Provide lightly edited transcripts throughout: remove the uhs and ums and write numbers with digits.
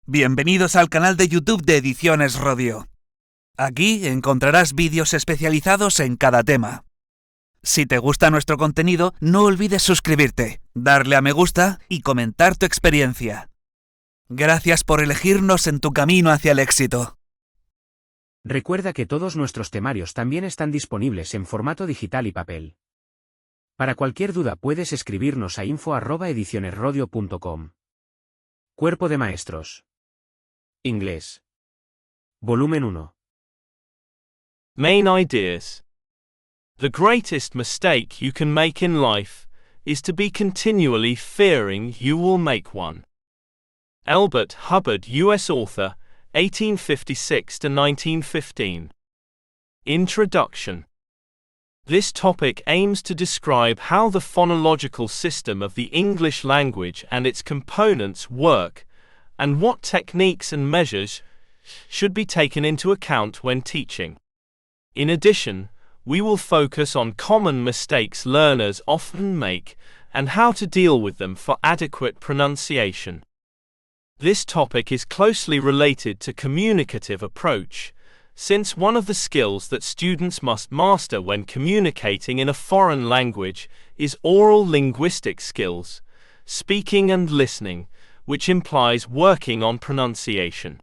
Bienvenidos al canal de YouTube de Ediciones Radio. Aquí encontrarás vídeos especializados en cada tema. Si te gusta nuestro contenido, no olvides suscribirte, darle a me gusta y comentar tu experiencia. Gracias por elegirnos en tu camino hacia el éxito. Recuerda que todos nuestros temarios también están disponibles en formato digital y papel. Para cualquier duda puedes escribirnos a info@edicionesradio.com. Cuerpo de Maestros. Inglés. Volumen 1. Main ideas. The greatest mistake you can make in life is to be continually fearing you will make one. Elbert Hubbard, U.S. author, 1856 to 1915. Introduction. This topic aims to describe how the phonological system of the English language and its components work, and what techniques and measures should be taken into account when teaching. In addition, we will focus on common mistakes learners often make and how to deal with them for adequate pronunciation. This topic is closely related to communicative approach, since one of the skills that students must master when communicating in a foreign language is oral linguistic skills, speaking and listening, which implies working on pronunciation.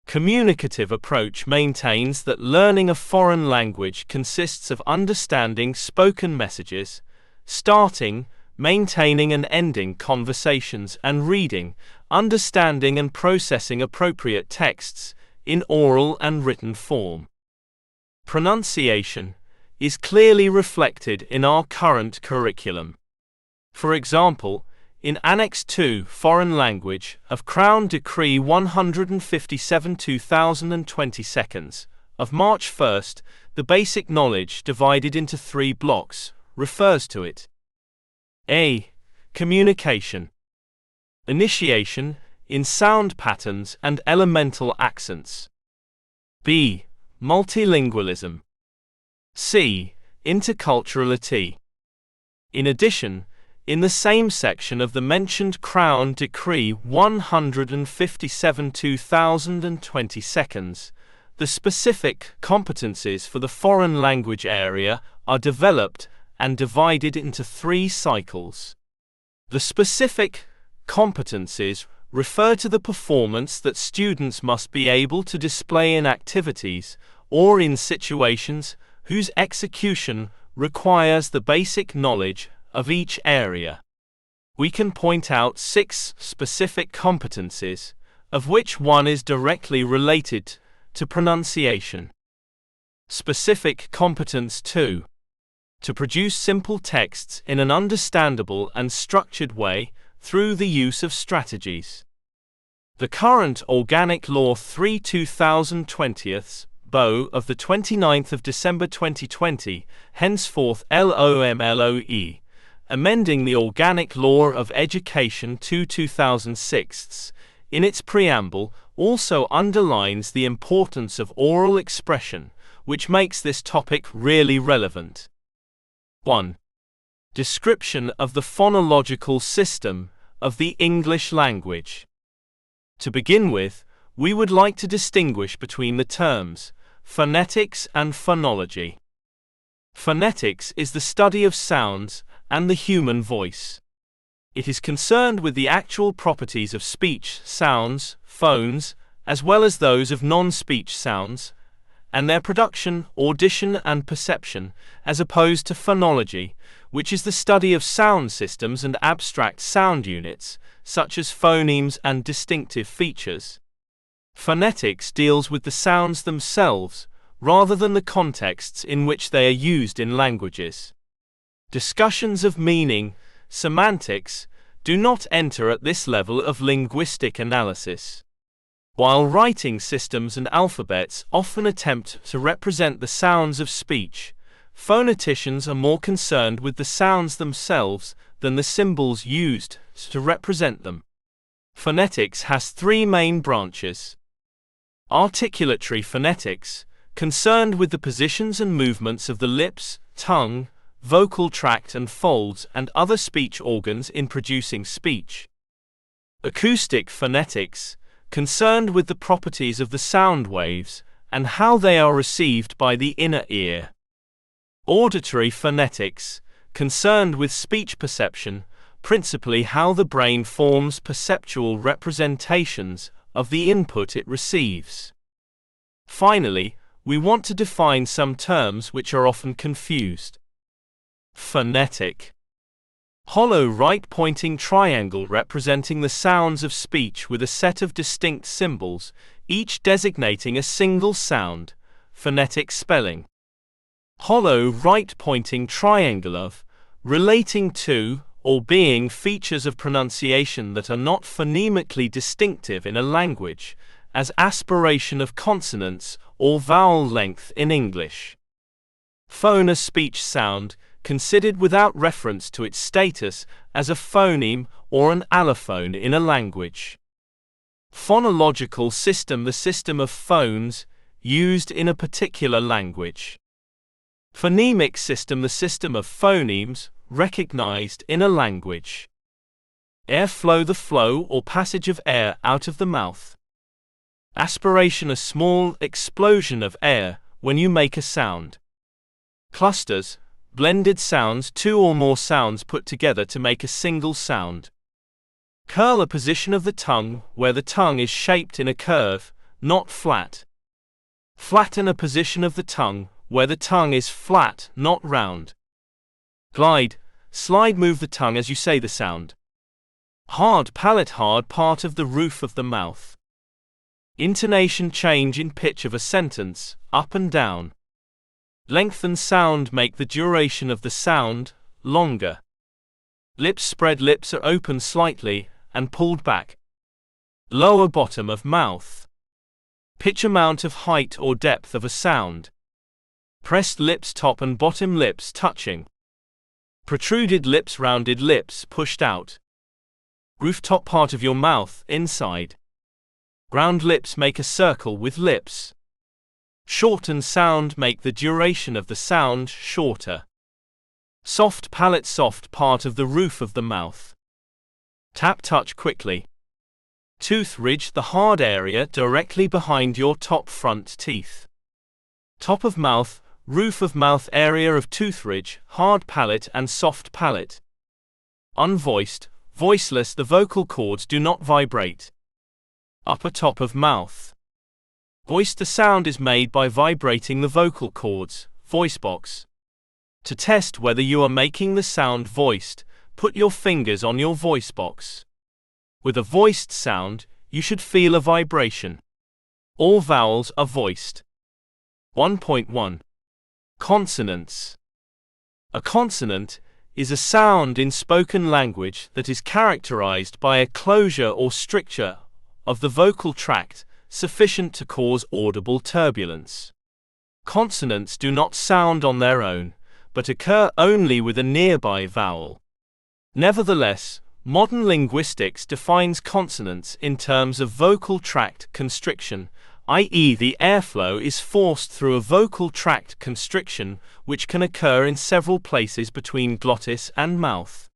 Communicative approach maintains that learning a foreign language consists of understanding spoken messages, starting, maintaining and ending conversations, and reading, understanding and processing appropriate texts in oral and written form. Pronunciation is clearly reflected in our current curriculum. For example, in Annex 2 Foreign Language of Crown Decree 157/2022 of March 1st, the basic knowledge divided into 3 blocks refers to it. A. Communication. Initiation in sound patterns and elemental accents. B. Multilingualism. C. Interculturality. In addition, in the same section of the mentioned Crown Decree 157/2022, the specific competencies for the foreign language area are developed and divided into 3 cycles. The specific competencies refer to the performance that students must be able to display in activities or in situations whose execution requires the basic knowledge of each area. We can point out 6 specific competencies, of which one is directly related to pronunciation. Specific competence 2. To produce simple texts in an understandable and structured way through the use of strategies. The current Organic Law 3/2020 BO of the 29th of December 2020, henceforth LOMLOE, amending the Organic Law of Education 2006, in its preamble, also underlines the importance of oral expression, which makes this topic really relevant. 1. Description of the phonological system of the English language. To begin with, we would like to distinguish between the terms phonetics and phonology. Phonetics is the study of sounds and the human voice. It is concerned with the actual properties of speech sounds, phones, as well as those of non-speech sounds, and their production, audition and perception, as opposed to phonology, which is the study of sound systems and abstract sound units, such as phonemes and distinctive features. Phonetics deals with the sounds themselves, rather than the contexts in which they are used in languages. Discussions of meaning, semantics, do not enter at this level of linguistic analysis. While writing systems and alphabets often attempt to represent the sounds of speech, phoneticians are more concerned with the sounds themselves than the symbols used to represent them. Phonetics has 3 main branches. Articulatory phonetics, concerned with the positions and movements of the lips, tongue, vocal tract and folds and other speech organs in producing speech. Acoustic phonetics, concerned with the properties of the sound waves and how they are received by the inner ear. Auditory phonetics, concerned with speech perception, principally how the brain forms perceptual representations of the input it receives. Finally, we want to define some terms which are often confused. Phonetic. Hollow right-pointing triangle representing the sounds of speech with a set of distinct symbols, each designating a single sound, phonetic spelling. Hollow right-pointing triangle of, relating to, or being features of pronunciation that are not phonemically distinctive in a language, as aspiration of consonants or vowel length in English. Phone, a speech sound, considered without reference to its status as a phoneme or an allophone in a language. Phonological system, the system of phones used in a particular language. Phonemic system, the system of phonemes recognized in a language. Airflow, the flow or passage of air out of the mouth. Aspiration, a small explosion of air when you make a sound. Clusters, blended sounds, two or more sounds put together to make a single sound. Curl, a position of the tongue where the tongue is shaped in a curve, not flat. Flatten, a position of the tongue where the tongue is flat, not round. Glide, slide, move the tongue as you say the sound. Hard palate, hard part of the roof of the mouth. Intonation, change in pitch of a sentence, up and down. Lengthen sound, make the duration of the sound longer. Lips spread, lips are open slightly and pulled back. Lower bottom of mouth. Pitch, amount of height or depth of a sound. Pressed lips, top and bottom lips touching. Protruded lips, rounded lips pushed out. Rooftop, part of your mouth inside. Round lips, make a circle with lips. Shorten sound, make the duration of the sound shorter. Soft palate, soft part of the roof of the mouth. Tap, touch quickly. Tooth ridge, the hard area directly behind your top front teeth. Top of mouth, roof of mouth, area of tooth ridge, hard palate and soft palate. Unvoiced, voiceless, the vocal cords do not vibrate. Upper top of mouth. Voiced, the sound is made by vibrating the vocal cords, voice box. To test whether you are making the sound voiced, put your fingers on your voice box. With a voiced sound, you should feel a vibration. All vowels are voiced. 1.1. Consonants. A consonant is a sound in spoken language that is characterized by a closure or stricture of the vocal tract sufficient to cause audible turbulence. Consonants do not sound on their own, but occur only with a nearby vowel. Nevertheless, modern linguistics defines consonants in terms of vocal tract constriction, i.e., the airflow is forced through a vocal tract constriction which can occur in several places between glottis and mouth.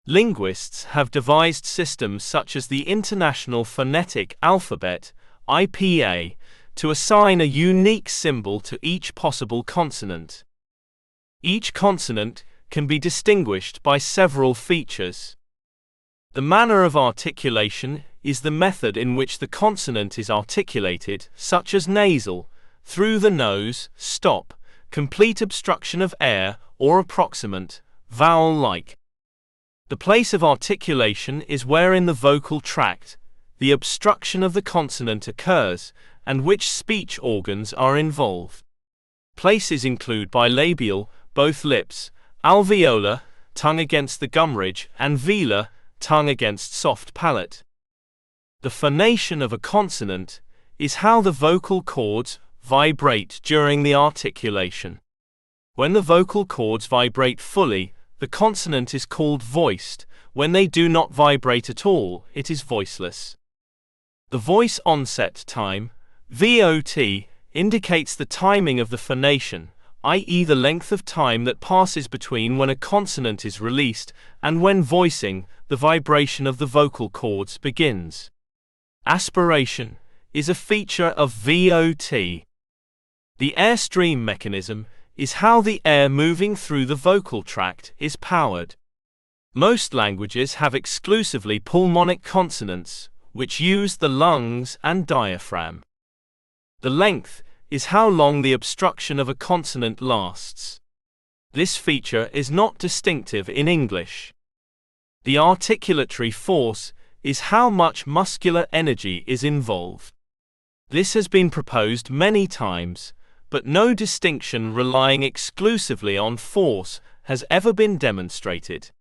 Linguists have devised systems such as the International Phonetic Alphabet, IPA, to assign a unique symbol to each possible consonant. Each consonant can be distinguished by several features. The manner of articulation is the method in which the consonant is articulated, such as nasal, through the nose, stop, complete obstruction of air, or approximant, vowel-like. The place of articulation is where in the vocal tract the obstruction of the consonant occurs, and which speech organs are involved. Places include bilabial, both lips, alveolar, tongue against the gum ridge, and velar, tongue against soft palate. The phonation of a consonant is how the vocal cords vibrate during the articulation. When the vocal cords vibrate fully, the consonant is called voiced. When they do not vibrate at all, it is voiceless. The voice onset time, VOT, indicates the timing of the phonation, i.e. the length of time that passes between when a consonant is released and when voicing, the vibration of the vocal cords, begins. Aspiration is a feature of VOT. The airstream mechanism is how the air moving through the vocal tract is powered. Most languages have exclusively pulmonic consonants, which use the lungs and diaphragm. The length is how long the obstruction of a consonant lasts. This feature is not distinctive in English. The articulatory force is how much muscular energy is involved. This has been proposed many times, but no distinction relying exclusively on force has ever been demonstrated.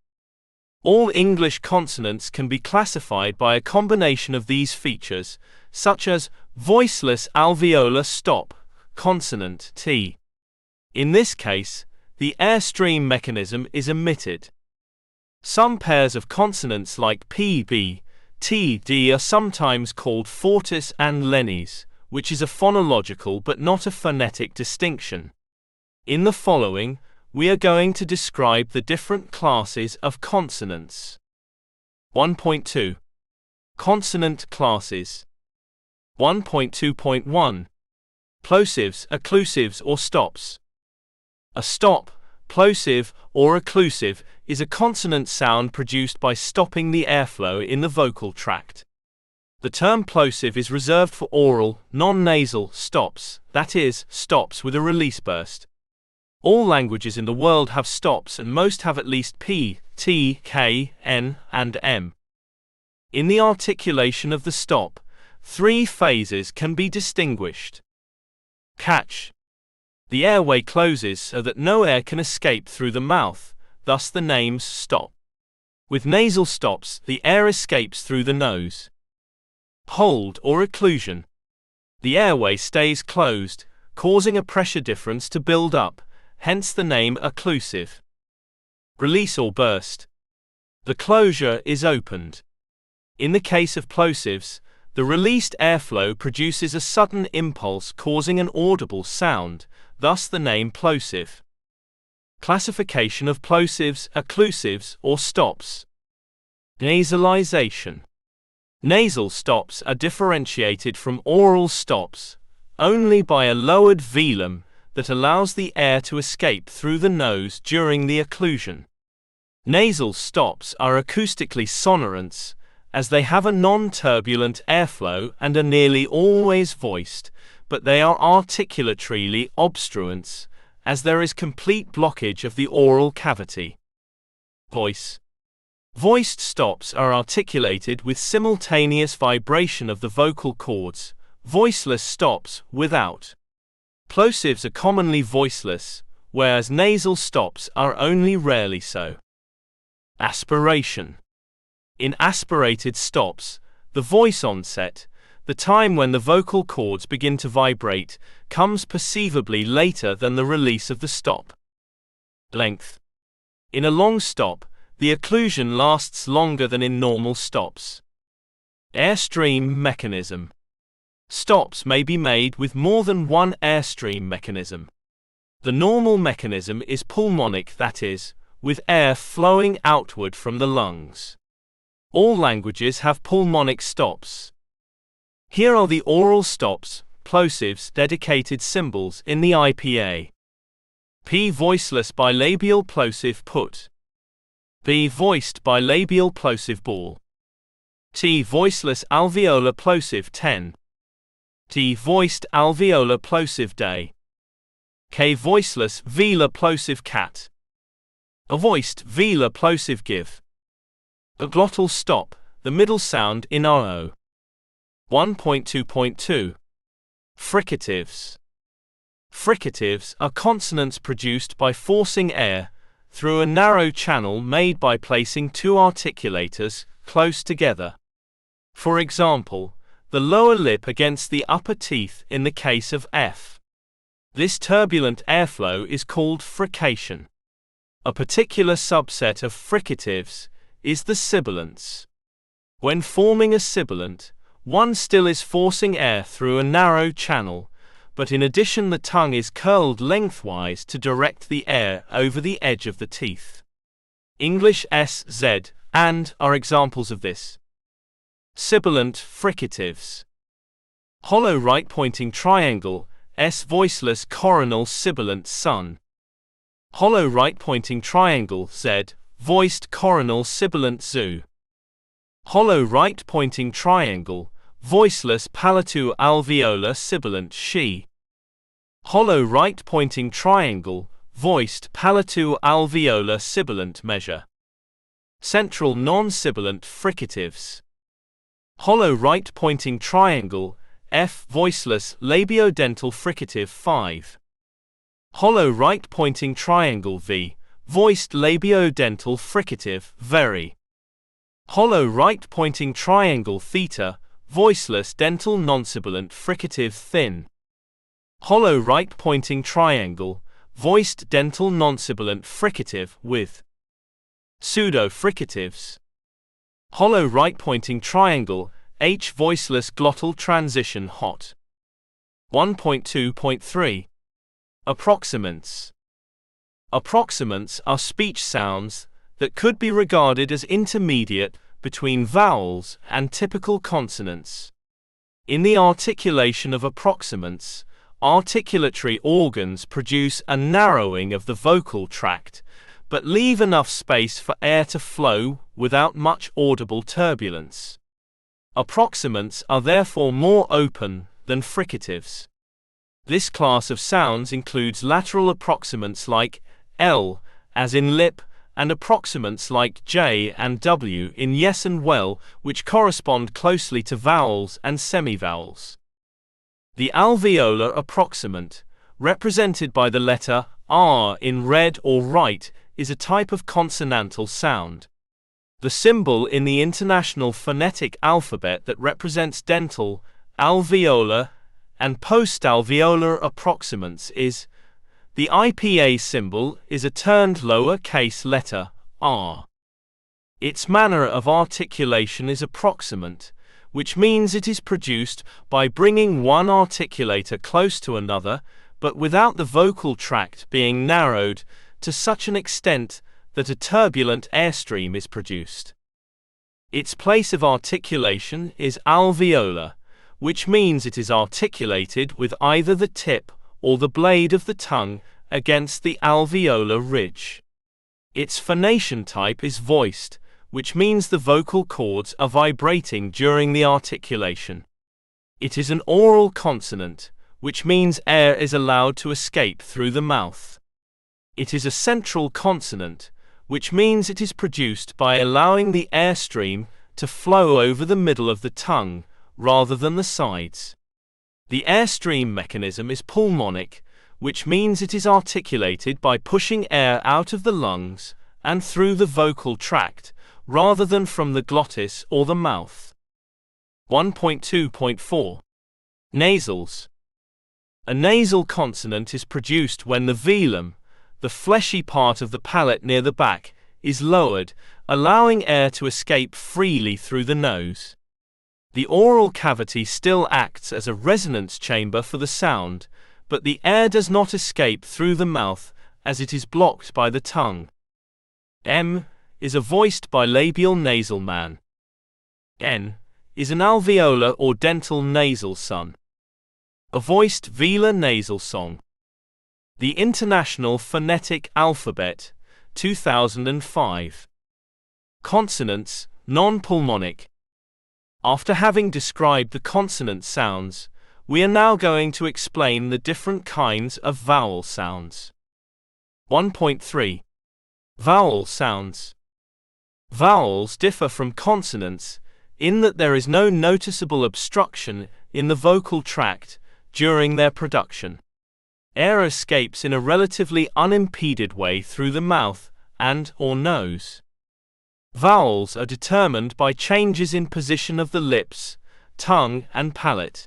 All English consonants can be classified by a combination of these features, such as voiceless alveolar stop, consonant T. In this case, the airstream mechanism is omitted. Some pairs of consonants like P, B, T, D are sometimes called fortis and lenis, which is a phonological but not a phonetic distinction. In the following, we are going to describe the different classes of consonants. 1.2. Consonant classes. 1.2.1. Plosives, occlusives or stops. A stop, plosive or occlusive, is a consonant sound produced by stopping the airflow in the vocal tract. The term plosive is reserved for oral, non-nasal stops, that is, stops with a release burst. All languages in the world have stops and most have at least P, T, K, N, and M. In the articulation of the stop, 3 phases can be distinguished. Catch. The airway closes so that no air can escape through the mouth, thus the names stop. With nasal stops, the air escapes through the nose. Hold or occlusion. The airway stays closed, causing a pressure difference to build up, hence the name occlusive. Release or burst. The closure is opened. In the case of plosives, the released airflow produces a sudden impulse causing an audible sound, thus the name plosive. Classification of plosives, occlusives, or stops. Nasalization. Nasal stops are differentiated from oral stops only by a lowered velum that allows the air to escape through the nose during the occlusion. Nasal stops are acoustically sonorants, as they have a non-turbulent airflow and are nearly always voiced, but they are articulatorily obstruents, as there is complete blockage of the oral cavity. Voice. Voiced stops are articulated with simultaneous vibration of the vocal cords, voiceless stops without. Plosives are commonly voiceless, whereas nasal stops are only rarely so. Aspiration. In aspirated stops, the voice onset, the time when the vocal cords begin to vibrate, comes perceivably later than the release of the stop. Length. In a long stop, the occlusion lasts longer than in normal stops. Airstream mechanism. Stops may be made with more than one airstream mechanism. The normal mechanism is pulmonic, that is, with air flowing outward from the lungs. All languages have pulmonic stops. Here are the oral stops, plosives, dedicated symbols in the IPA. P. Voiceless bilabial plosive put. B. Voiced bilabial plosive ball. T. Voiceless alveolar plosive 10. T. Voiced alveolar plosive day. K. Voiceless velar plosive cat. A voiced velar plosive give. A glottal stop, the middle sound in OO. 1.2.2. Fricatives. Fricatives are consonants produced by forcing air through a narrow channel made by placing 2 articulators close together. For example, the lower lip against the upper teeth in the case of F. This turbulent airflow is called frication. A particular subset of fricatives is the sibilants. When forming a sibilant, one still is forcing air through a narrow channel, but in addition the tongue is curled lengthwise to direct the air over the edge of the teeth. English S, Z, and are examples of this. Sibilant fricatives. Hollow right pointing triangle, S voiceless coronal sibilant son. Hollow right pointing triangle, Z, voiced coronal sibilant zoo. Hollow right pointing triangle, voiceless palatal alveolar sibilant she. Hollow right pointing triangle, voiced palatal alveolar sibilant measure. Central non-sibilant fricatives. Hollow right pointing triangle, F voiceless labiodental fricative 5. Hollow right pointing triangle V, voiced labiodental fricative very. Hollow right pointing triangle theta, voiceless dental non-sibilant fricative thin. Hollow right pointing triangle, voiced dental non-sibilant fricative with. Pseudo fricatives. Hollow right pointing triangle, H voiceless glottal transition hot. 1.2.3 Approximants. Approximants are speech sounds that could be regarded as intermediate between vowels and typical consonants. In the articulation of approximants, articulatory organs produce a narrowing of the vocal tract, but leave enough space for air to flow without much audible turbulence. Approximants are therefore more open than fricatives. This class of sounds includes lateral approximants like L, as in lip, and approximants like J and W in yes and well, which correspond closely to vowels and semivowels. The alveolar approximant, represented by the letter R in red or right, is a type of consonantal sound. The symbol in the International Phonetic Alphabet that represents dental, alveolar, and postalveolar approximants is. The IPA symbol is a turned lower case letter, R. Its manner of articulation is approximant, which means it is produced by bringing one articulator close to another, but without the vocal tract being narrowed to such an extent that a turbulent airstream is produced. Its place of articulation is alveolar, which means it is articulated with either the tip or the blade of the tongue against the alveolar ridge. Its phonation type is voiced, which means the vocal cords are vibrating during the articulation. It is an oral consonant, which means air is allowed to escape through the mouth. It is a central consonant, which means it is produced by allowing the airstream to flow over the middle of the tongue, rather than the sides. The airstream mechanism is pulmonic, which means it is articulated by pushing air out of the lungs and through the vocal tract, rather than from the glottis or the mouth. 1.2.4 Nasals. A nasal consonant is produced when the velum, the fleshy part of the palate near the back, is lowered, allowing air to escape freely through the nose. The oral cavity still acts as a resonance chamber for the sound, but the air does not escape through the mouth as it is blocked by the tongue. M is a voiced bilabial nasal man. N is an alveolar or dental nasal son. A voiced velar nasal song. The International Phonetic Alphabet, 2005. Consonants, non-pulmonic. After having described the consonant sounds, we are now going to explain the different kinds of vowel sounds. 1.3 Vowel sounds. Vowels differ from consonants in that there is no noticeable obstruction in the vocal tract during their production. Air escapes in a relatively unimpeded way through the mouth and/or nose. Vowels are determined by changes in position of the lips, tongue, and palate.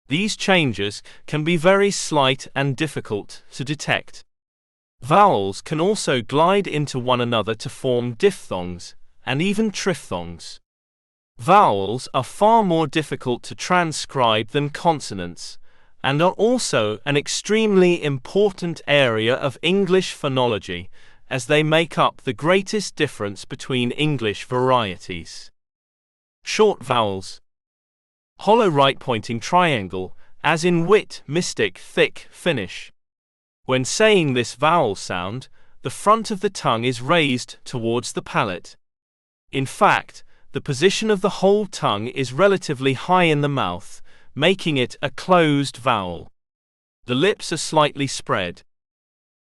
These changes can be very slight and difficult to detect. Vowels can also glide into one another to form diphthongs and even triphthongs. Vowels are far more difficult to transcribe than consonants, and are also an extremely important area of English phonology, as they make up the greatest difference between English varieties. Short vowels. Hollow right pointing triangle, as in wit, mystic, thick, finish. When saying this vowel sound, the front of the tongue is raised towards the palate. In fact, the position of the whole tongue is relatively high in the mouth, making it a closed vowel. The lips are slightly spread.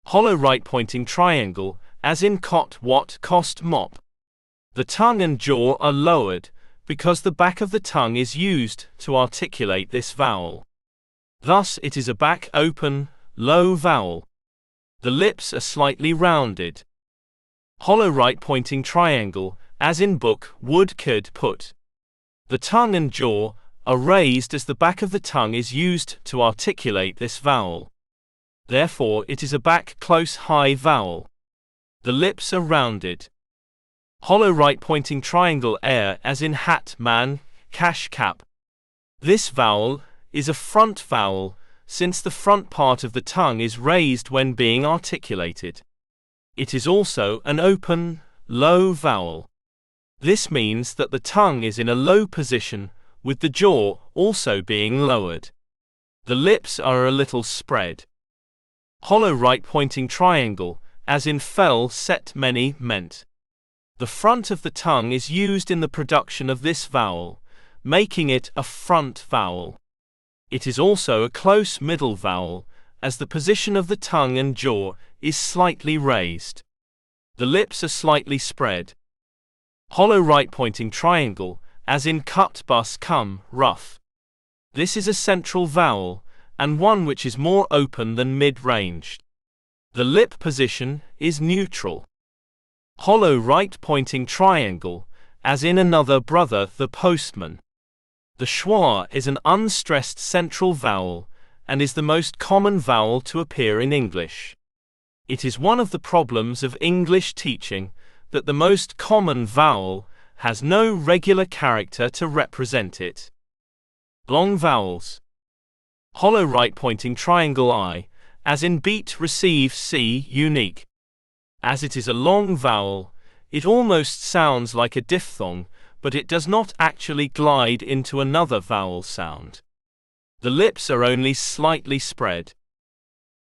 Hollow right pointing triangle, as in cot, wat, cost, mop. The tongue and jaw are lowered, because the back of the tongue is used to articulate this vowel. Thus it is a back open, low vowel. The lips are slightly rounded. Hollow right pointing triangle, as in book, would, could, put. The tongue and jaw are raised as the back of the tongue is used to articulate this vowel. Therefore it is a back close high vowel. The lips are rounded. Hollow right pointing triangle air, as in hat, man, cash, cap. This vowel is a front vowel, since the front part of the tongue is raised when being articulated. It is also an open, low vowel. This means that the tongue is in a low position, with the jaw also being lowered. The lips are a little spread. Hollow right pointing triangle, as in fell, set, many, meant. The front of the tongue is used in the production of this vowel, making it a front vowel. It is also a close middle vowel, as the position of the tongue and jaw is slightly raised. The lips are slightly spread. Hollow right pointing triangle, as in cut, bus, come, rough. This is a central vowel, and one which is more open than mid-ranged. The lip position is neutral. Hollow right pointing triangle, as in another brother, the postman. The schwa is an unstressed central vowel, and is the most common vowel to appear in English. It is one of the problems of English teaching, that the most common vowel has no regular character to represent it. Long vowels. Hollow right pointing triangle I, as in beat, receive, see, unique. As it is a long vowel, it almost sounds like a diphthong, but it does not actually glide into another vowel sound. The lips are only slightly spread.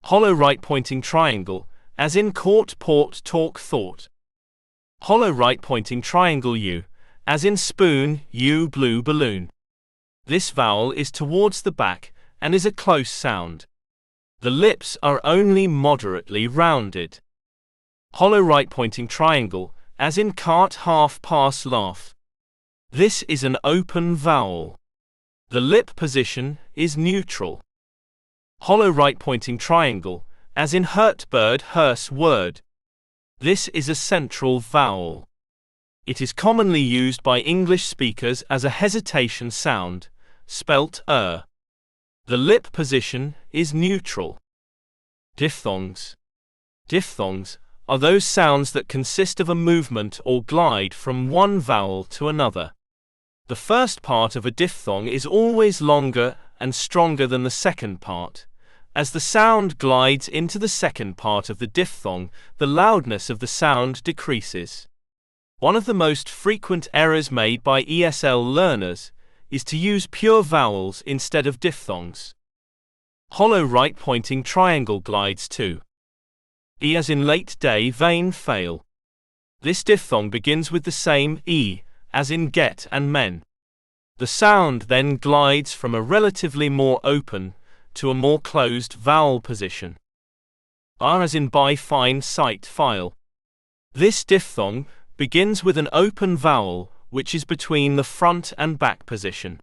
Hollow right pointing triangle, as in court, port, talk, thought. Hollow right pointing triangle U, as in spoon, U, blue, balloon. This vowel is towards the back and is a close sound. The lips are only moderately rounded. Hollow right pointing triangle, as in cart, half, pass, laugh. This is an open vowel. The lip position is neutral. Hollow right pointing triangle, as in hurt, bird, hearse, word. This is a central vowel. It is commonly used by English speakers as a hesitation sound, spelt The lip position is neutral. Diphthongs. Diphthongs are those sounds that consist of a movement or glide from one vowel to another. The first part of a diphthong is always longer and stronger than the second part. As the sound glides into the second part of the diphthong, the loudness of the sound decreases. One of the most frequent errors made by ESL learners is to use pure vowels instead of diphthongs. Hollow right pointing triangle glides to E, as in late day, vain, fail. This diphthong begins with the same E as in get and men. The sound then glides from a relatively more open to a more closed vowel position. R, as in buy, fine, sight, file. This diphthong begins with an open vowel which is between the front and back position.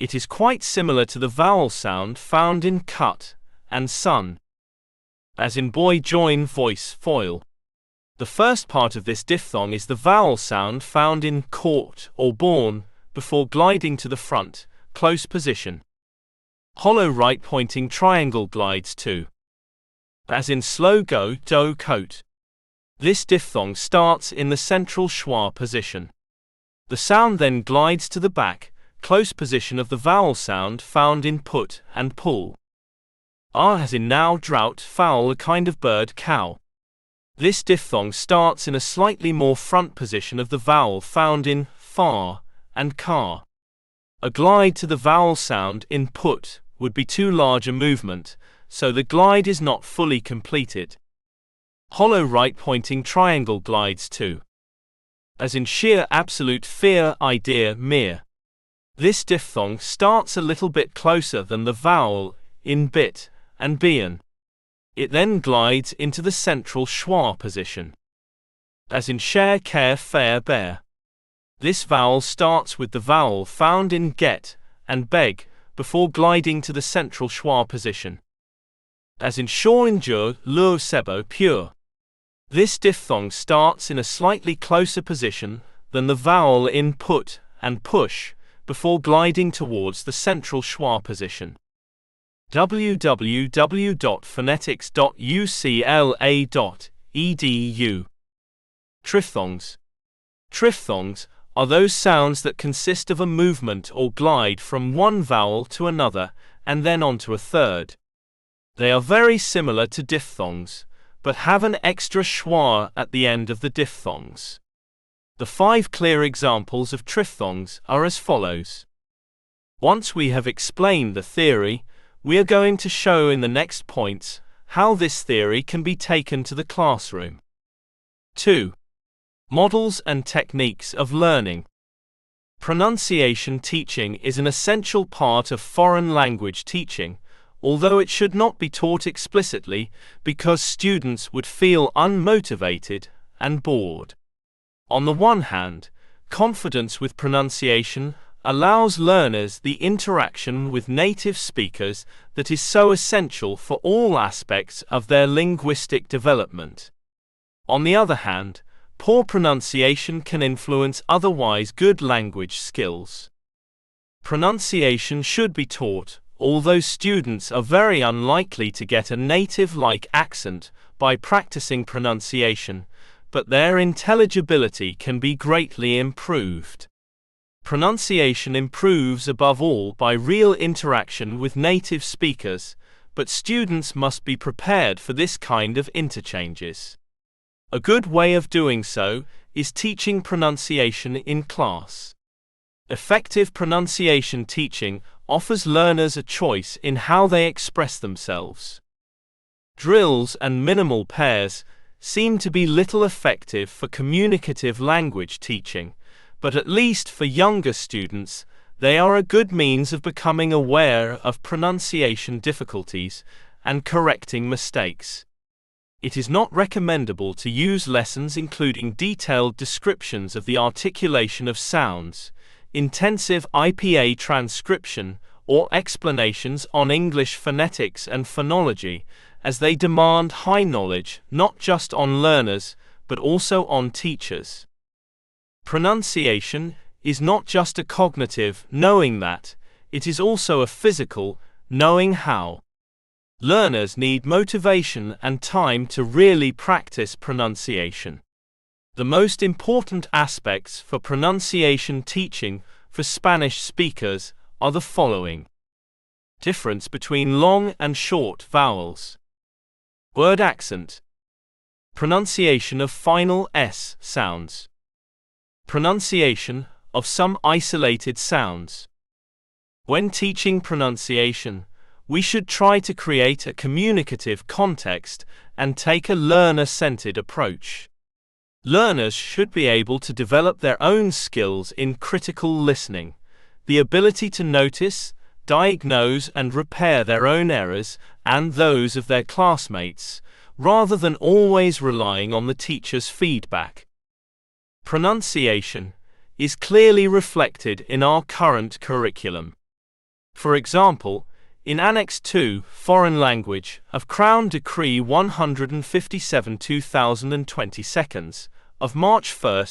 It is quite similar to the vowel sound found in cut and sun. As in boy, join, voice, foil. The first part of this diphthong is the vowel sound found in caught or born, before gliding to the front, close position. Hollow right pointing triangle glides to as in slow go, do, coat. This diphthong starts in the central schwa position. The sound then glides to the back, close position of the vowel sound found in put and pull. R, as in now, drought, fowl, a kind of bird, cow. This diphthong starts in a slightly more front position of the vowel found in far and car. A glide to the vowel sound in put would be too large a movement, so the glide is not fully completed. Hollow right-pointing triangle glides too. As in sheer absolute fear, idea, mere. This diphthong starts a little bit closer than the vowel in bit and bien. It then glides into the central schwa position. As in share, care, fair, bear. This vowel starts with the vowel found in get and beg before gliding to the central schwa position. As in sure, endure, lure, sebo, pure. This diphthong starts in a slightly closer position than the vowel in put and push before gliding towards the central schwa position. www.phonetics.ucla.edu. Triphthongs. Triphthongs are those sounds that consist of a movement or glide from one vowel to another and then on to a third. They are very similar to diphthongs, but have an extra schwa at the end of the diphthongs. The 5 clear examples of triphthongs are as follows. Once we have explained the theory, we are going to show in the next points how this theory can be taken to the classroom. 2. Models and techniques of learning. Pronunciation teaching is an essential part of foreign language teaching, although it should not be taught explicitly because students would feel unmotivated and bored. On the one hand, confidence with pronunciation allows learners the interaction with native speakers that is so essential for all aspects of their linguistic development. On the other hand, poor pronunciation can influence otherwise good language skills. Pronunciation should be taught, although students are very unlikely to get a native-like accent by practicing pronunciation, but their intelligibility can be greatly improved. Pronunciation improves above all by real interaction with native speakers, but students must be prepared for this kind of interchanges. A good way of doing so is teaching pronunciation in class. Effective pronunciation teaching offers learners a choice in how they express themselves. Drills and minimal pairs seem to be little effective for communicative language teaching, but at least for younger students, they are a good means of becoming aware of pronunciation difficulties and correcting mistakes. It is not recommendable to use lessons including detailed descriptions of the articulation of sounds, intensive IPA transcription, or explanations on English phonetics and phonology, as they demand high knowledge not just on learners, but also on teachers. Pronunciation is not just a cognitive knowing that, it is also a physical knowing how. Learners need motivation and time to really practice pronunciation. The most important aspects for pronunciation teaching for Spanish speakers are the following. Difference between long and short vowels. Word accent. Pronunciation of final S sounds. Pronunciation of some isolated sounds. When teaching pronunciation, we should try to create a communicative context and take a learner-centered approach. Learners should be able to develop their own skills in critical listening, the ability to notice, diagnose and repair their own errors and those of their classmates, rather than always relying on the teacher's feedback. Pronunciation is clearly reflected in our current curriculum. For example, in Annex 2, Foreign Language, of Crown Decree 157/2022 of March 1,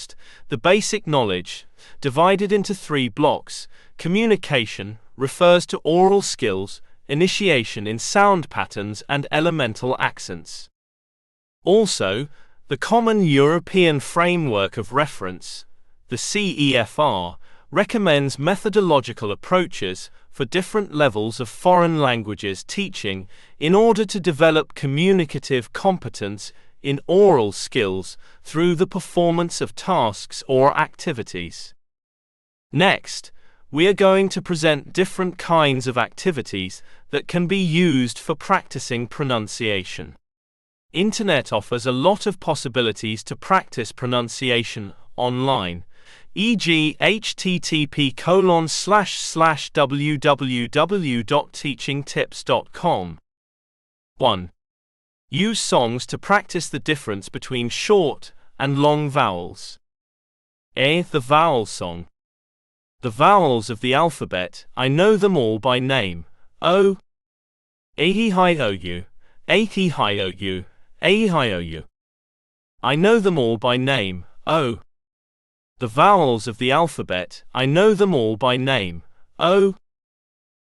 the basic knowledge, divided into 3 blocks, communication, refers to oral skills, initiation in sound patterns and elemental accents. Also, the Common European Framework of Reference, the CEFR, recommends methodological approaches for different levels of foreign languages teaching in order to develop communicative competence in oral skills through the performance of tasks or activities. Next, we are going to present different kinds of activities that can be used for practicing pronunciation. Internet offers a lot of possibilities to practice pronunciation online, e.g. http://www.teachingtips.com. 1. Use songs to practice the difference between short and long vowels. A. The vowel song. The vowels of the alphabet, I know them all by name. O, A-E-I-O-U, A-E-I-O-U, A-E-I-O-U. I know them all by name. O. The vowels of the alphabet, I know them all by name. O.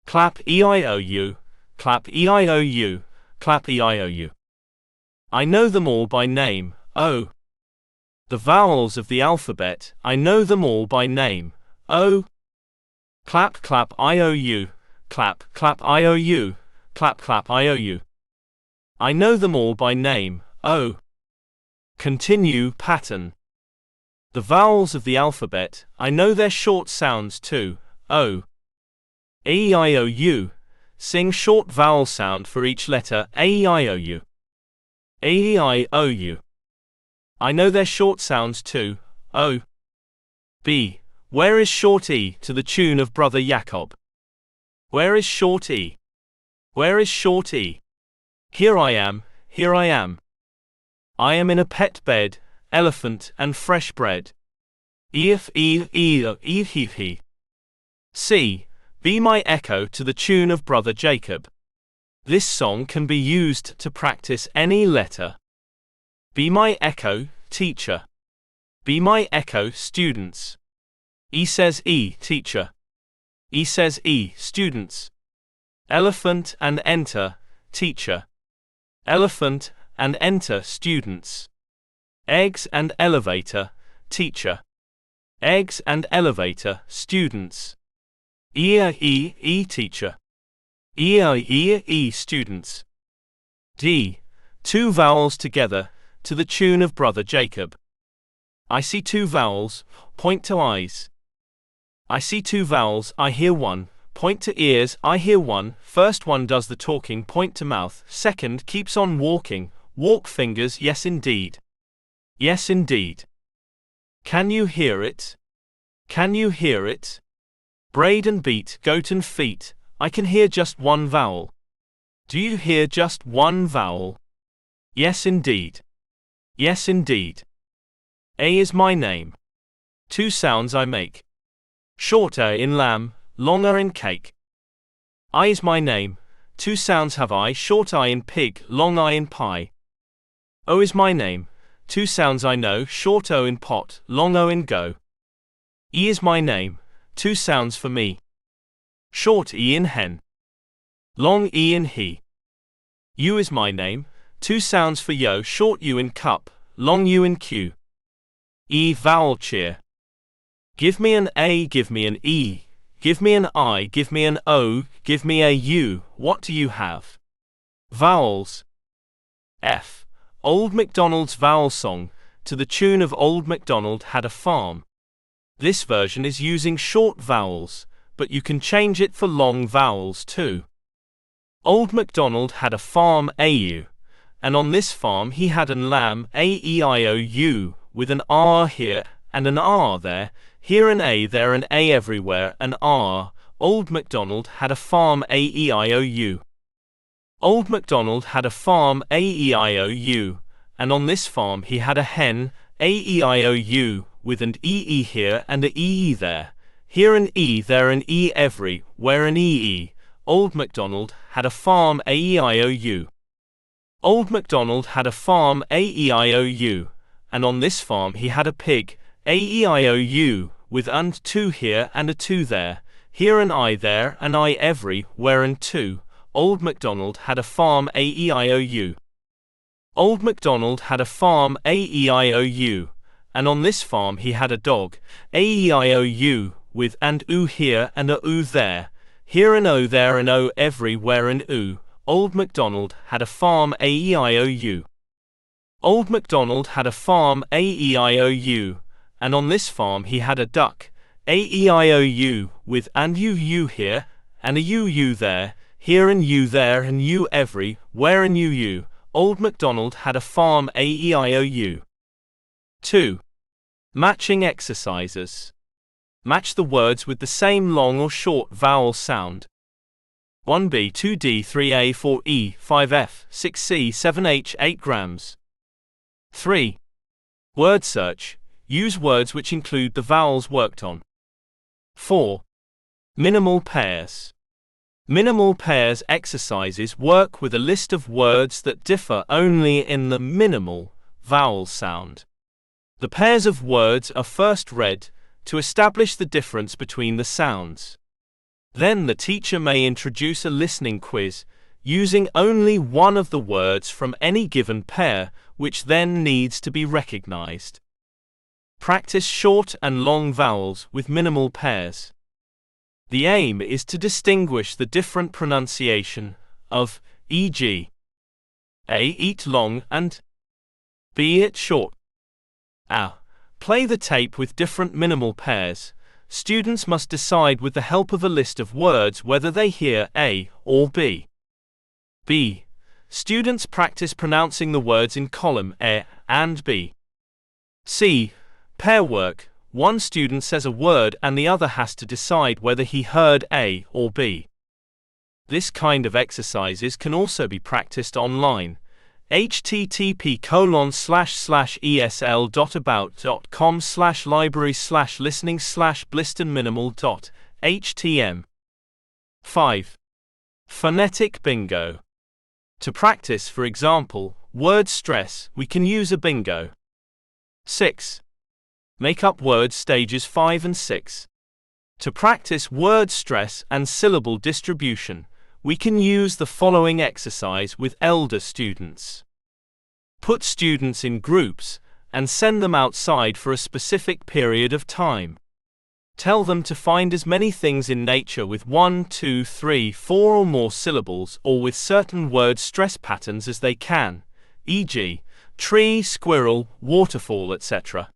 Clap E-I-O-U, clap E-I-O-U, clap E-I-O-U. I know them all by name. O. The vowels of the alphabet, I know them all by name. O. Clap clap I-O-U, clap clap I-O-U, clap clap I-O-U. I know them all by name. O. Continue pattern. The vowels of the alphabet, I know their short sounds too. O. A-E-I-O-U. Sing short vowel sound for each letter. A-E-I-O-U. A-E-I-O-U. I know their short sounds too. O. B. Where is short E to the tune of Brother Jacob? Where is short E? Where is short E? Here I am, here I am. I am in a pet bed, elephant and fresh bread. Eef e e e he he. C. Be my echo to the tune of Brother Jacob. This song can be used to practice any letter. Be my echo, teacher. Be my echo, students. E says E, teacher. E says E, students. Elephant and enter, teacher. Elephant and enter, students. Eggs and elevator, teacher. Eggs and elevator, students. E, teacher. E, students. D. Two vowels together, to the tune of Brother Jacob. I see two vowels, point to eyes. I see two vowels, I hear one, point to ears, I hear one. First one does the talking, point to mouth. Second keeps on walking, walk fingers, yes indeed. Yes indeed. Can you hear it? Can you hear it? Braid and beat, goat and feet, I can hear just one vowel. Do you hear just one vowel? Yes indeed. Yes indeed. A is my name. Two sounds I make. Short A in lamb, long A in cake. I is my name. Two sounds have I, short I in pig, long I in pie. O is my name. Two sounds I know, short O in pot, long O in go. E is my name. Two sounds for me. Short E in hen. Long E in he. U is my name. Two sounds for yo, short U in cup, long U in Q. E vowel cheer. Give me an A, give me an E, give me an I, give me an O, give me a U, what do you have? Vowels. F. Old MacDonald's vowel song, to the tune of Old MacDonald had a farm. This version is using short vowels, but you can change it for long vowels too. Old MacDonald had a farm AU, and on this farm he had an lamb AEIOU, with an R here and an R there, here an A there an A everywhere, an R. Old MacDonald had a farm AEIOU. Old MacDonald had a farm AEIOU, and on this farm he had a hen AEIOU, with an EE here and a EE there, here an E there an E everywhere an EE. Old MacDonald had a farm AEIOU. Old MacDonald had a farm AEIOU, and on this farm he had a pig AEIOU, with and two here and a two there, here an I there an I everywhere and two. Old MacDonald had a farm AEIOU. Old MacDonald had a farm AEIOU, and on this farm he had a dog AEIOU, with and oo here and a oo there, here an O there an O everywhere an oo. Old MacDonald had a farm AEIOU. Old MacDonald had a farm AEIOU, and on this farm he had a duck A-E-I-O-U with and you here, and a you there, here and you there and you every, where and you. Old MacDonald had a farm A-E-I-O-U. 2. Matching exercises. Match the words with the same long or short vowel sound. 1B, 2D, 3A, 4E, 5F, 6C, 7H, 8 grams. 3. Word search. Use words which include the vowels worked on. 4. Minimal pairs. Minimal pairs exercises work with a list of words that differ only in the minimal vowel sound. The pairs of words are first read to establish the difference between the sounds. Then the teacher may introduce a listening quiz using only one of the words from any given pair, which then needs to be recognized. Practice short and long vowels with minimal pairs. The aim is to distinguish the different pronunciation of, e.g., A. Eat long and B. It short. A. Play the tape with different minimal pairs. Students must decide with the help of a list of words whether they hear A or B. B. Students practice pronouncing the words in column A and B. C. Pair work. One student says a word and the other has to decide whether he heard A or B. This kind of exercises can also be practiced online. http://esl.about.com/library/listening/blistonminimal.htm. 5. Phonetic bingo. To practice, for example, word stress, we can use a bingo. 6. Make up word stages 5 and 6. To practice word stress and syllable distribution, we can use the following exercise with elder students. Put students in groups and send them outside for a specific period of time. Tell them to find as many things in nature with 1, 2, 3, 4 or more syllables or with certain word stress patterns as they can, e.g., tree, squirrel, waterfall, etc.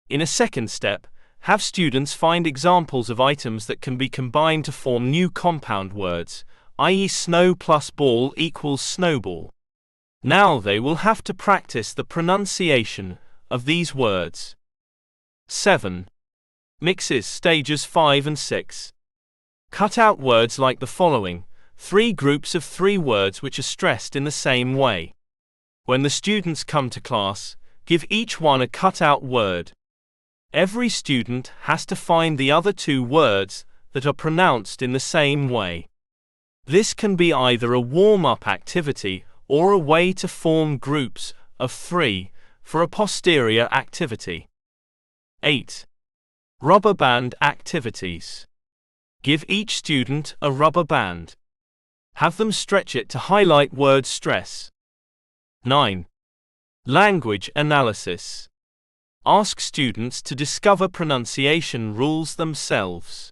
In a second step, have students find examples of items that can be combined to form new compound words, i.e. snow plus ball equals snowball. Now they will have to practice the pronunciation of these words. 7. Mixes stages 5 and 6. Cut out words like the following, 3 groups of 3 words which are stressed in the same way. When the students come to class, give each one a cut-out word. Every student has to find the other 2 words that are pronounced in the same way. This can be either a warm-up activity or a way to form groups of 3 for a posterior activity. 8. Rubber band activities. Give each student a rubber band. Have them stretch it to highlight word stress. 9. Language analysis. Ask students to discover pronunciation rules themselves.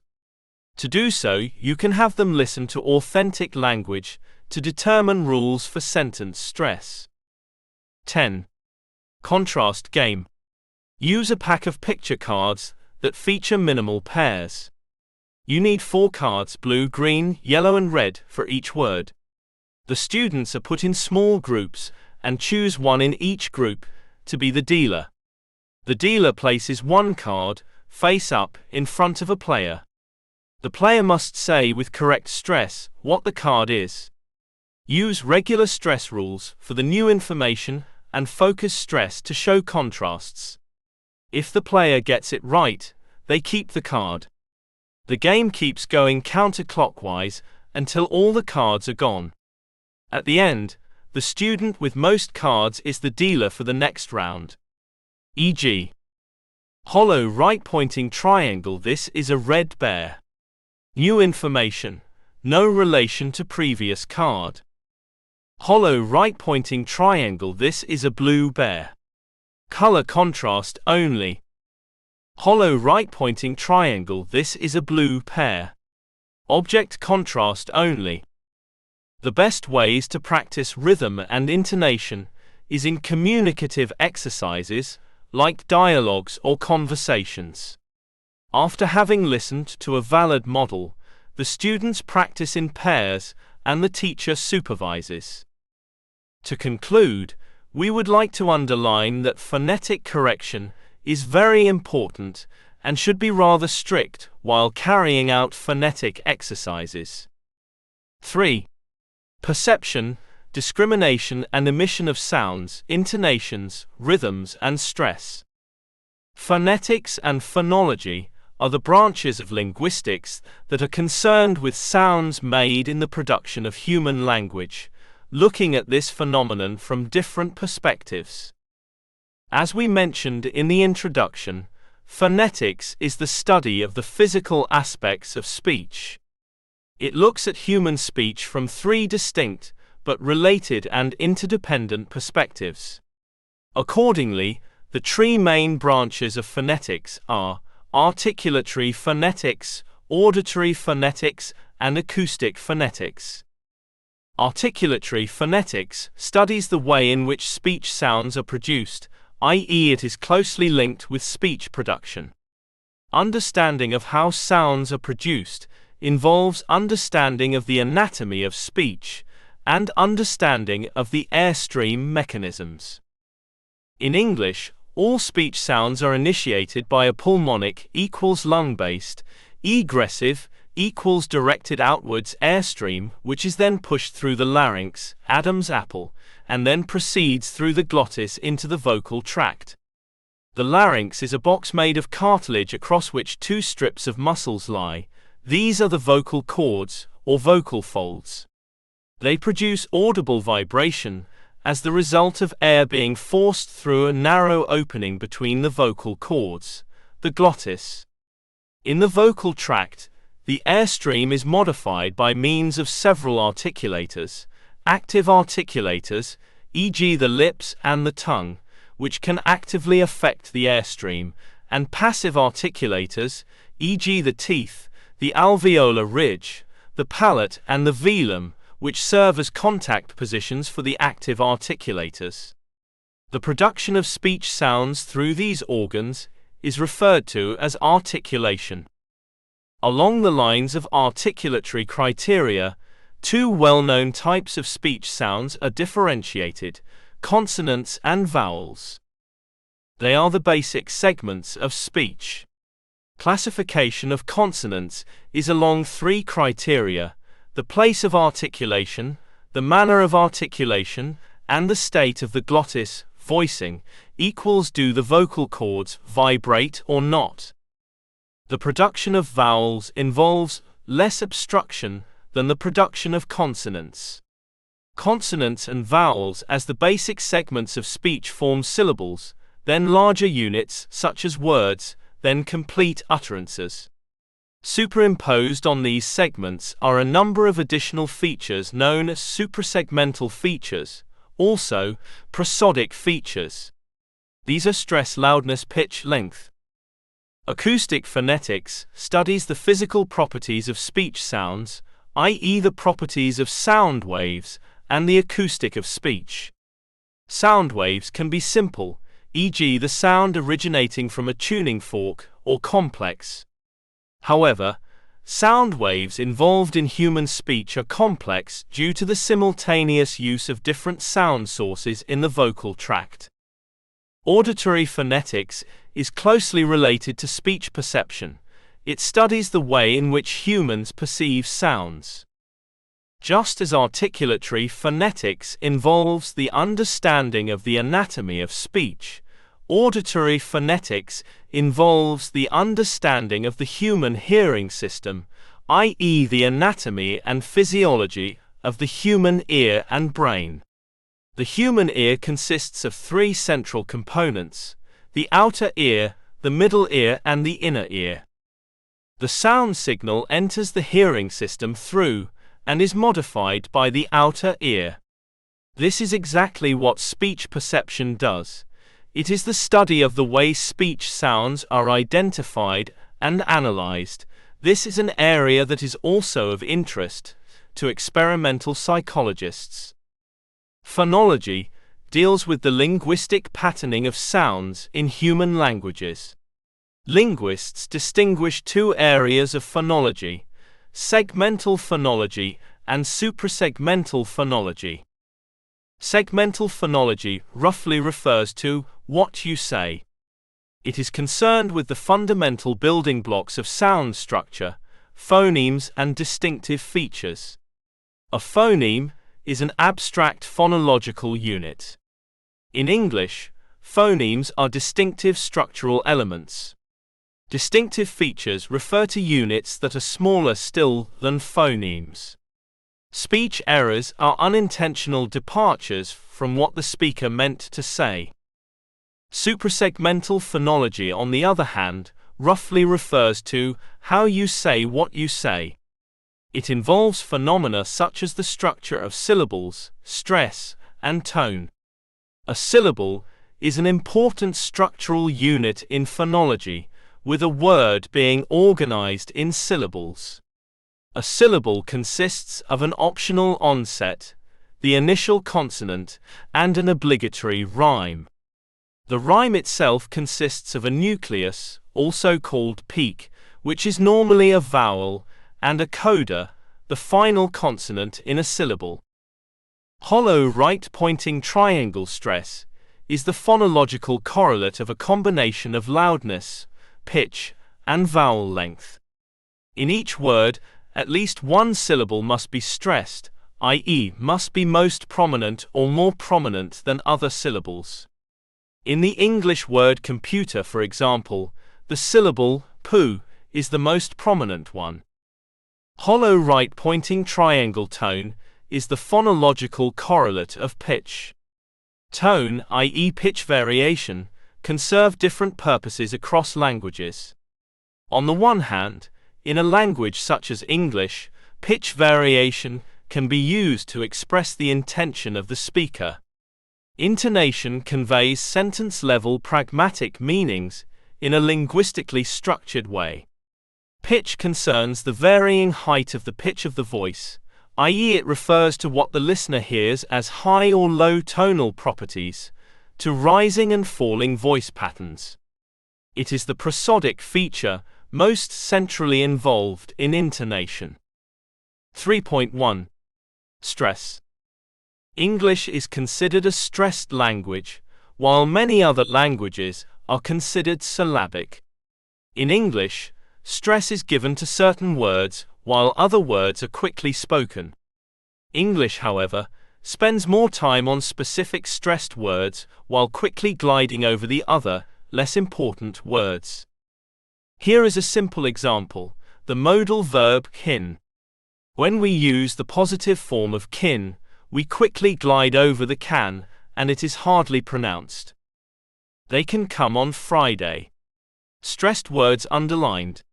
To do so, you can have them listen to authentic language to determine rules for sentence stress. 10. Contrast game. Use a pack of picture cards that feature minimal pairs. You need 4 cards, blue, green, yellow and red, for each word. The students are put in small groups and choose one in each group to be the dealer. The dealer places 1 card, face up, in front of a player. The player must say with correct stress what the card is. Use regular stress rules for the new information and focus stress to show contrasts. If the player gets it right, they keep the card. The game keeps going counterclockwise until all the cards are gone. At the end, the student with most cards is the dealer for the next round. E.g., hollow right-pointing triangle. This is a red bear. New information, no relation to previous card. Hollow right-pointing triangle. This is a blue bear. Color contrast only. Hollow right-pointing triangle. This is a blue pear. Object contrast only. The best ways to practice rhythm and intonation is in communicative exercises, like dialogues or conversations. After having listened to a valid model, the students practice in pairs and the teacher supervises. To conclude, we would like to underline that phonetic correction is very important and should be rather strict while carrying out phonetic exercises. 3. Perception, discrimination and emission of sounds, intonations, rhythms and stress. Phonetics and phonology are the branches of linguistics that are concerned with sounds made in the production of human language, looking at this phenomenon from different perspectives. As we mentioned in the introduction, phonetics is the study of the physical aspects of speech. It looks at human speech from three distinct, but related and interdependent perspectives. Accordingly, the three main branches of phonetics are articulatory phonetics, auditory phonetics, and acoustic phonetics. Articulatory phonetics studies the way in which speech sounds are produced, i.e., it is closely linked with speech production. Understanding of how sounds are produced involves understanding of the anatomy of speech and understanding of the airstream mechanisms. In English, all speech sounds are initiated by a pulmonic equals lung-based, egressive equals directed outwards airstream, which is then pushed through the larynx, Adam's apple, and then proceeds through the glottis into the vocal tract. The larynx is a box made of cartilage across which two strips of muscles lie. These are the vocal cords, or vocal folds. They produce audible vibration as the result of air being forced through a narrow opening between the vocal cords, the glottis. In the vocal tract, the airstream is modified by means of several articulators, active articulators, e.g. the lips and the tongue, which can actively affect the airstream, and passive articulators, e.g. the teeth, the alveolar ridge, the palate and the velum, which serve as contact positions for the active articulators. The production of speech sounds through these organs is referred to as articulation. Along the lines of articulatory criteria, two well-known types of speech sounds are differentiated: consonants and vowels. They are the basic segments of speech. Classification of consonants is along three criteria: the place of articulation, the manner of articulation, and the state of the glottis, voicing, equals do the vocal cords vibrate or not. The production of vowels involves less obstruction than the production of consonants. Consonants and vowels as the basic segments of speech form syllables, then larger units such as words, then complete utterances. Superimposed on these segments are a number of additional features known as suprasegmental features, also prosodic features. These are stress, loudness, pitch, length. Acoustic phonetics studies the physical properties of speech sounds, i.e. the properties of sound waves, and the acoustic of speech. Sound waves can be simple, e.g. the sound originating from a tuning fork, or complex. However, sound waves involved in human speech are complex due to the simultaneous use of different sound sources in the vocal tract. Auditory phonetics is closely related to speech perception. It studies the way in which humans perceive sounds. Just as articulatory phonetics involves the understanding of the anatomy of speech, auditory phonetics involves the understanding of the human hearing system, i.e. the anatomy and physiology of the human ear and brain. The human ear consists of three central components: the outer ear, the middle ear, and the inner ear. The sound signal enters the hearing system through and is modified by the outer ear. This is exactly what speech perception does. It is the study of the way speech sounds are identified and analyzed. This is an area that is also of interest to experimental psychologists. Phonology deals with the linguistic patterning of sounds in human languages. Linguists distinguish two areas of phonology: segmental phonology and suprasegmental phonology. Segmental phonology roughly refers to what you say. It is concerned with the fundamental building blocks of sound structure, phonemes, and distinctive features. A phoneme is an abstract phonological unit. In English, phonemes are distinctive structural elements. Distinctive features refer to units that are smaller still than phonemes. Speech errors are unintentional departures from what the speaker meant to say. Suprasegmental phonology, on the other hand, roughly refers to how you say what you say. It involves phenomena such as the structure of syllables, stress, and tone. A syllable is an important structural unit in phonology, with a word being organized in syllables. A syllable consists of an optional onset, the initial consonant, and an obligatory rhyme. The rhyme itself consists of a nucleus, also called peak, which is normally a vowel, and a coda, the final consonant in a syllable. Hollow right-pointing triangle stress is the phonological correlate of a combination of loudness, pitch, and vowel length. In each word, at least one syllable must be stressed, i.e., must be most prominent or more prominent than other syllables. In the English word computer, for example, the syllable pu is the most prominent one. Hollow right-pointing triangle tone is the phonological correlate of pitch. Tone, i.e. pitch variation, can serve different purposes across languages. On the one hand, in a language such as English, pitch variation can be used to express the intention of the speaker. Intonation conveys sentence-level pragmatic meanings in a linguistically structured way. Pitch concerns the varying height of the pitch of the voice, i.e. it refers to what the listener hears as high or low tonal properties, to rising and falling voice patterns. It is the prosodic feature most centrally involved in intonation. 3.1. Stress. English is considered a stressed language, while many other languages are considered syllabic. In English, stress is given to certain words, while other words are quickly spoken. English, however, spends more time on specific stressed words while quickly gliding over the other, less important words. Here is a simple example: the modal verb kin. When we use the positive form of kin, we quickly glide over the can, and it is hardly pronounced. They can come on Friday. Stressed words underlined.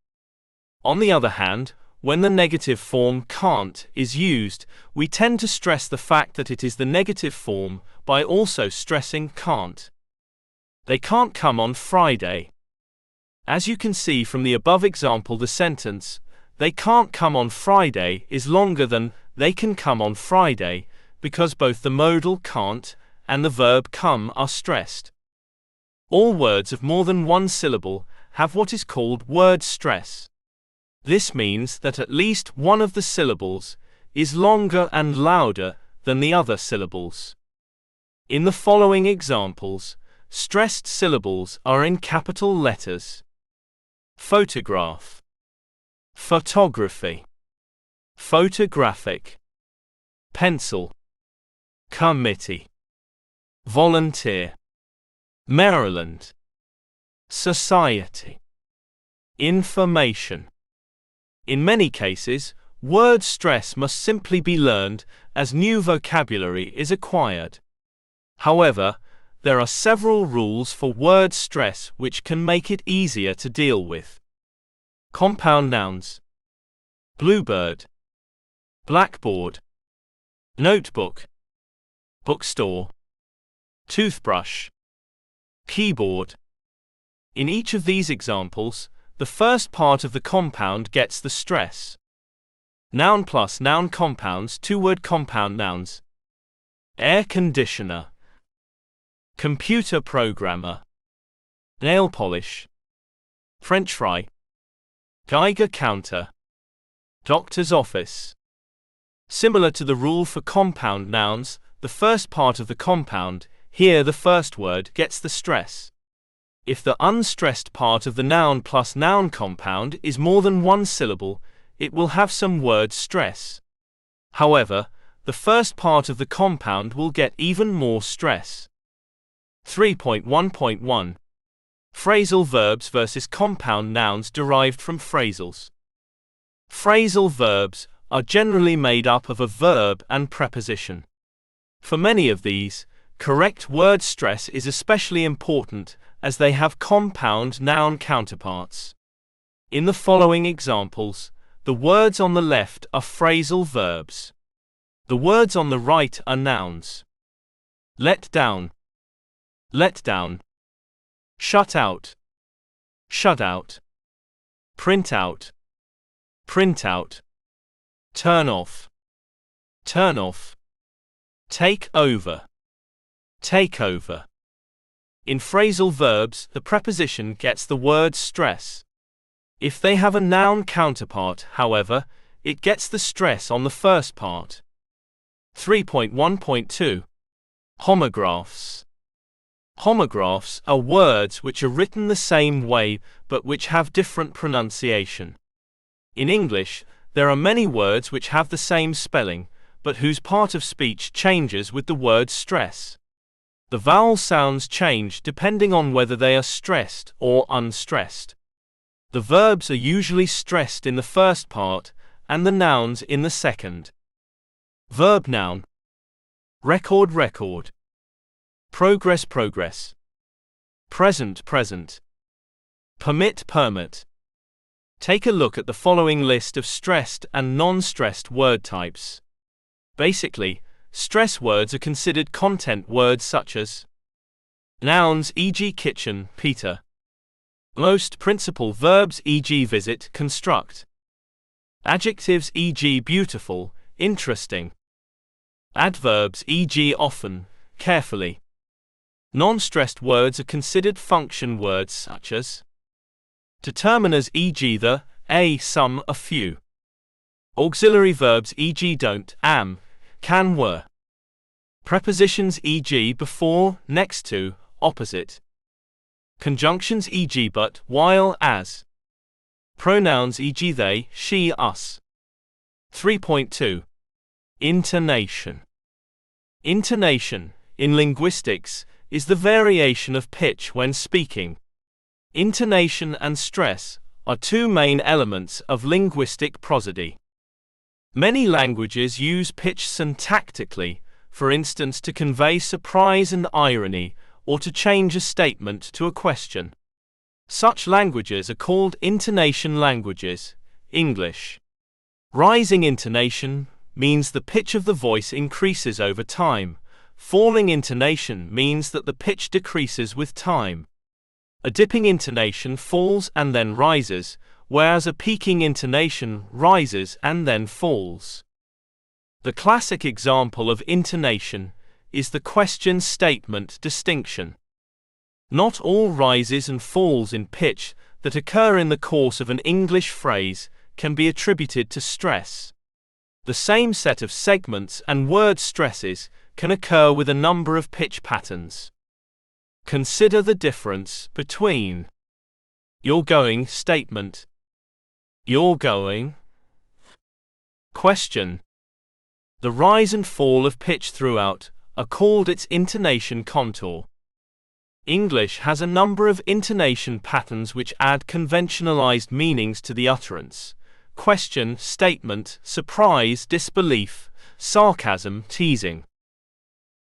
On the other hand, when the negative form can't is used, we tend to stress the fact that it is the negative form by also stressing can't. They can't come on Friday. As you can see from the above example, the sentence, "They can't come on Friday," is longer than "they can come on Friday," because both the modal can't and the verb come are stressed. All words of more than one syllable have what is called word stress. This means that at least one of the syllables is longer and louder than the other syllables. In the following examples, stressed syllables are in capital letters: photograph, photography, photographic, pencil, committee, volunteer, Maryland, society, information. In many cases, word stress must simply be learned as new vocabulary is acquired. However, there are several rules for word stress which can make it easier to deal with. Compound nouns: bluebird, blackboard, notebook, bookstore, toothbrush, keyboard. In each of these examples, the first part of the compound gets the stress. Noun plus noun compounds, two-word compound nouns: air conditioner, computer programmer, nail polish, French fry, Geiger counter, doctor's office. Similar to the rule for compound nouns, the first part of the compound, here the first word, gets the stress. If the unstressed part of the noun plus noun compound is more than one syllable, it will have some word stress. However, the first part of the compound will get even more stress. 3.1.1 Phrasal verbs versus compound nouns derived from phrasals. Phrasal verbs are generally made up of a verb and preposition. For many of these, correct word stress is especially important as they have compound noun counterparts. In the following examples, the words on the left are phrasal verbs. The words on the right are nouns. Let down, shut out, shut out, print out, turn off, take over. In phrasal verbs, the preposition gets the word stress. If they have a noun counterpart, however, it gets the stress on the first part. 3.1.2 Homographs. Homographs are words which are written the same way but which have different pronunciation. In English, there are many words which have the same spelling, but whose part of speech changes with the word stress. The vowel sounds change depending on whether they are stressed or unstressed. The verbs are usually stressed in the first part, and the nouns in the second. Verb noun. Record, progress, present, permit. Take a look at the following list of stressed and non-stressed word types. Basically, stress words are considered content words such as nouns, e.g. kitchen, Peter. Most principal verbs, e.g. visit, construct. Adjectives, e.g. beautiful, interesting. Adverbs, e.g. often, carefully. Non-stressed words are considered function words such as determiners, e.g. the, a, some, a few. Auxiliary verbs, e.g. don't, am, can, were. Prepositions, e.g. before, next to, opposite. Conjunctions, e.g. but, while, as. Pronouns, e.g. they, she, us. 3.2 Intonation. Intonation, in linguistics, is the variation of pitch when speaking. Intonation and stress are two main elements of linguistic prosody. Many languages use pitch syntactically, for instance to convey surprise and irony, or to change a statement to a question. Such languages are called intonation languages. English. Rising intonation means the pitch of the voice increases over time. Falling intonation means that the pitch decreases with time. A dipping intonation falls and then rises, whereas a peaking intonation rises and then falls. The classic example of intonation is the question statement distinction. Not all rises and falls in pitch that occur in the course of an English phrase can be attributed to stress. The same set of segments and word stresses can occur with a number of pitch patterns. Consider the difference between you're going statement, you're going question. The rise and fall of pitch throughout are called its intonation contour. English has a number of intonation patterns which add conventionalized meanings to the utterance: question, statement, surprise, disbelief, sarcasm, teasing.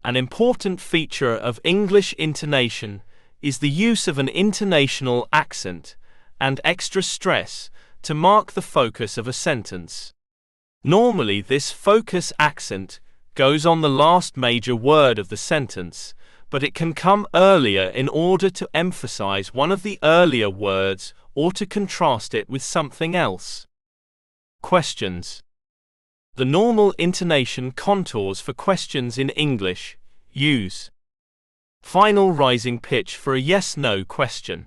An important feature of English intonation is the use of an intonational accent and extra stress to mark the focus of a sentence. Normally, this focus accent goes on the last major word of the sentence, but it can come earlier in order to emphasize one of the earlier words or to contrast it with something else. Questions. The normal intonation contours for questions in English use final rising pitch for a yes-no question.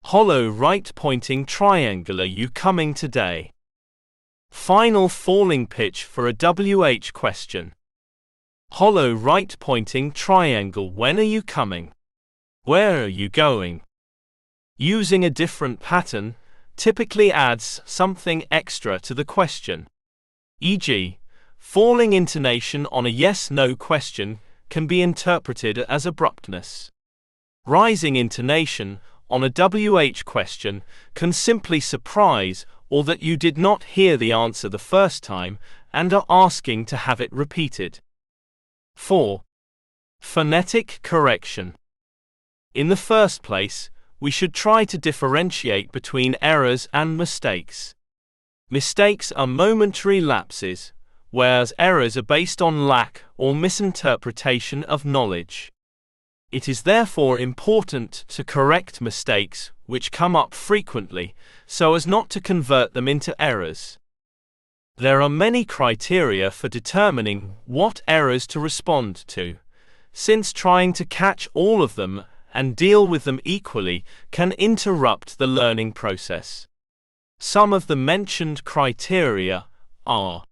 Hollow right-pointing triangle, are you coming today? Final falling pitch for a WH question. Hollow right-pointing triangle, when are you coming? Where are you going? Using a different pattern typically adds something extra to the question. E.g., falling intonation on a yes-no question can be interpreted as abruptness. Rising intonation on a WH question can simply surprise, or that you did not hear the answer the first time and are asking to have it repeated. 4. Phonetic correction. In the first place, we should try to differentiate between errors and mistakes. Mistakes are momentary lapses, whereas errors are based on lack or misinterpretation of knowledge. It is therefore important to correct mistakes which come up frequently, so as not to convert them into errors. There are many criteria for determining what errors to respond to, since trying to catch all of them and deal with them equally can interrupt the learning process. Some of the mentioned criteria are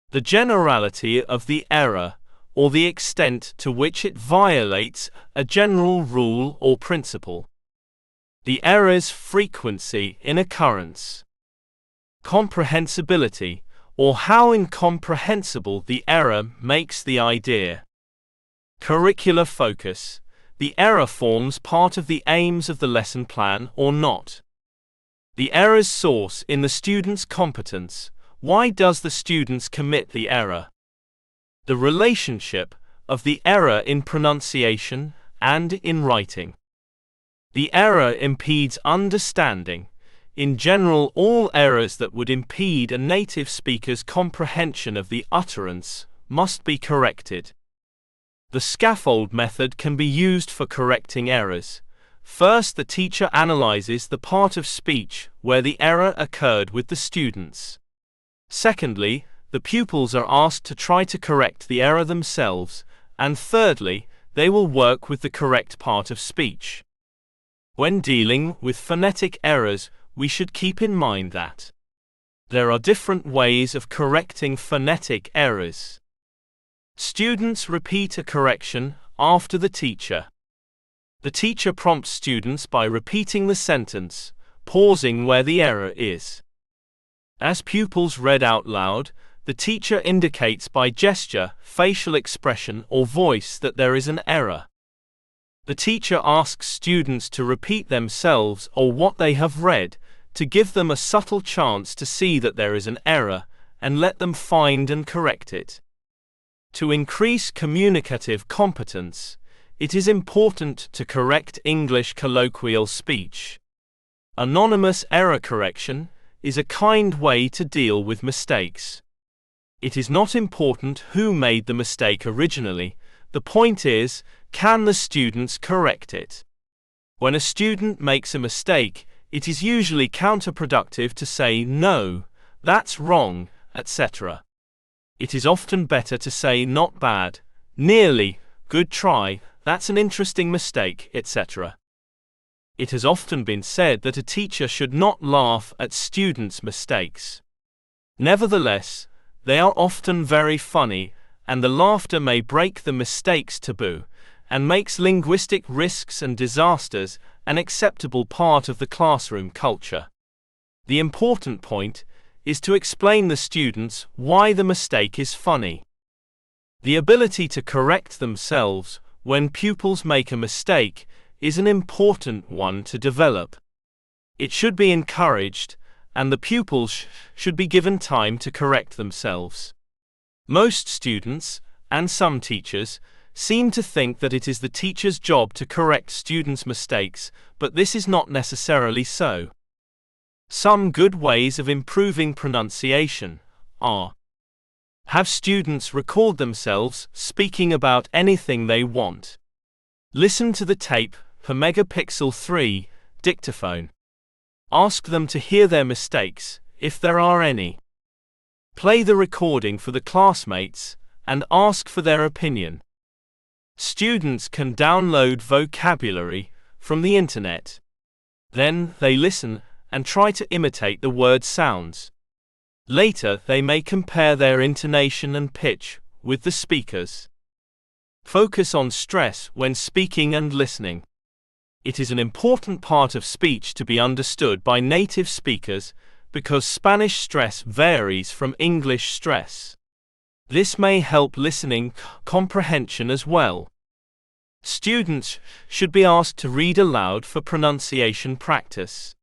the generality of the error, or the extent to which it violates a general rule or principle. The error's frequency in occurrence. Comprehensibility, or how incomprehensible the error makes the idea. Curricular focus. The error forms part of the aims of the lesson plan or not. The error's source in the student's competence. Why does the student commit the error? The relationship of the error in pronunciation and in writing. The error impedes understanding. In general, all errors that would impede a native speaker's comprehension of the utterance must be corrected. The scaffold method can be used for correcting errors. First, the teacher analyzes the part of speech where the error occurred with the students. Secondly, the pupils are asked to try to correct the error themselves, and thirdly, they will work with the correct part of speech. When dealing with phonetic errors, we should keep in mind that there are different ways of correcting phonetic errors. Students repeat a correction after the teacher. The teacher prompts students by repeating the sentence, pausing where the error is. As pupils read out loud, the teacher indicates by gesture, facial expression, or voice that there is an error. The teacher asks students to repeat themselves or what they have read, to give them a subtle chance to see that there is an error, and let them find and correct it. To increase communicative competence, it is important to correct English colloquial speech. Anonymous error correction is a kind way to deal with mistakes. It is not important who made the mistake originally, the point is, can the students correct it? When a student makes a mistake, it is usually counterproductive to say no, that's wrong, etc. It is often better to say not bad, nearly, good try, that's an interesting mistake, etc. It has often been said that a teacher should not laugh at students' mistakes. Nevertheless, they are often very funny, and the laughter may break the mistakes taboo, and makes linguistic risks and disasters an acceptable part of the classroom culture. The important point is to explain the students why the mistake is funny. The ability to correct themselves when pupils make a mistake is an important one to develop. It should be encouraged, and the pupils should be given time to correct themselves. Most students, and some teachers, seem to think that it is the teacher's job to correct students' mistakes, but this is not necessarily so. Some good ways of improving pronunciation are: have students record themselves speaking about anything they want. Listen to the tape per megapixel 3 dictaphone. Ask them to hear their mistakes, if there are any. Play the recording for the classmates and ask for their opinion. Students can download vocabulary from the internet. Then, they listen and try to imitate the word sounds. Later, they may compare their intonation and pitch with the speakers. Focus on stress when speaking and listening. It is an important part of speech to be understood by native speakers because Spanish stress varies from English stress. This may help listening comprehension as well. Students should be asked to read aloud for pronunciation practice.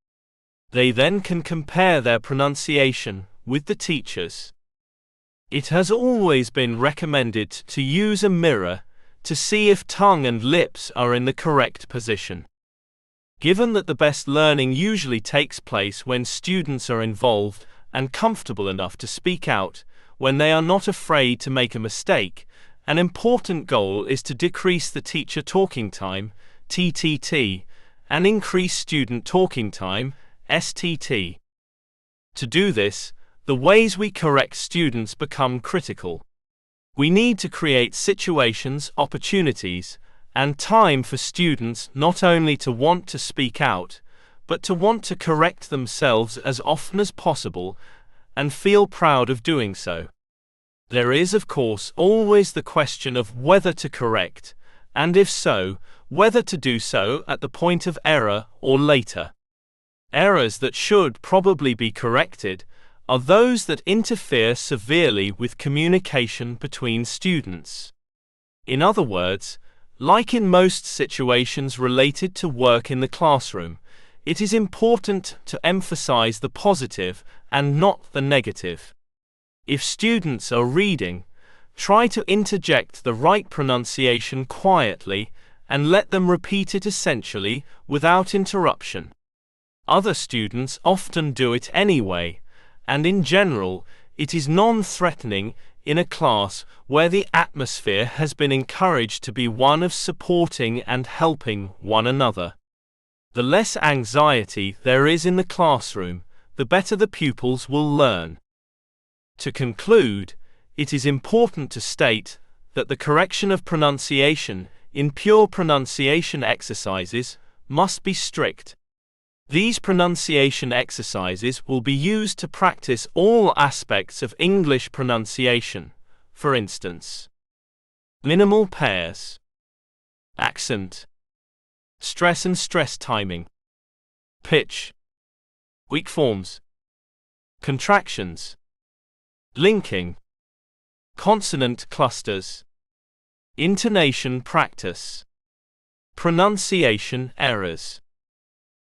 They then can compare their pronunciation with the teachers. It has always been recommended to use a mirror to see if tongue and lips are in the correct position. Given that the best learning usually takes place when students are involved and comfortable enough to speak out, when they are not afraid to make a mistake, an important goal is to decrease the teacher talking time, TTT, and increase student talking time, STT. To do this, the ways we correct students become critical. We need to create situations, opportunities, and time for students not only to want to speak out, but to want to correct themselves as often as possible and feel proud of doing so. There is, of course, always the question of whether to correct, and if so, whether to do so at the point of error or later. Errors that should probably be corrected are those that interfere severely with communication between students. In other words, like in most situations related to work in the classroom, it is important to emphasize the positive and not the negative. If students are reading, try to interject the right pronunciation quietly and let them repeat it essentially without interruption. Other students often do it anyway, and in general, it is non-threatening in a class where the atmosphere has been encouraged to be one of supporting and helping one another. The less anxiety there is in the classroom, the better the pupils will learn. To conclude, it is important to state that the correction of pronunciation in pure pronunciation exercises must be strict. These pronunciation exercises will be used to practice all aspects of English pronunciation, for instance, minimal pairs, accent, stress and stress timing, pitch, weak forms, contractions, linking, consonant clusters, intonation practice, pronunciation errors.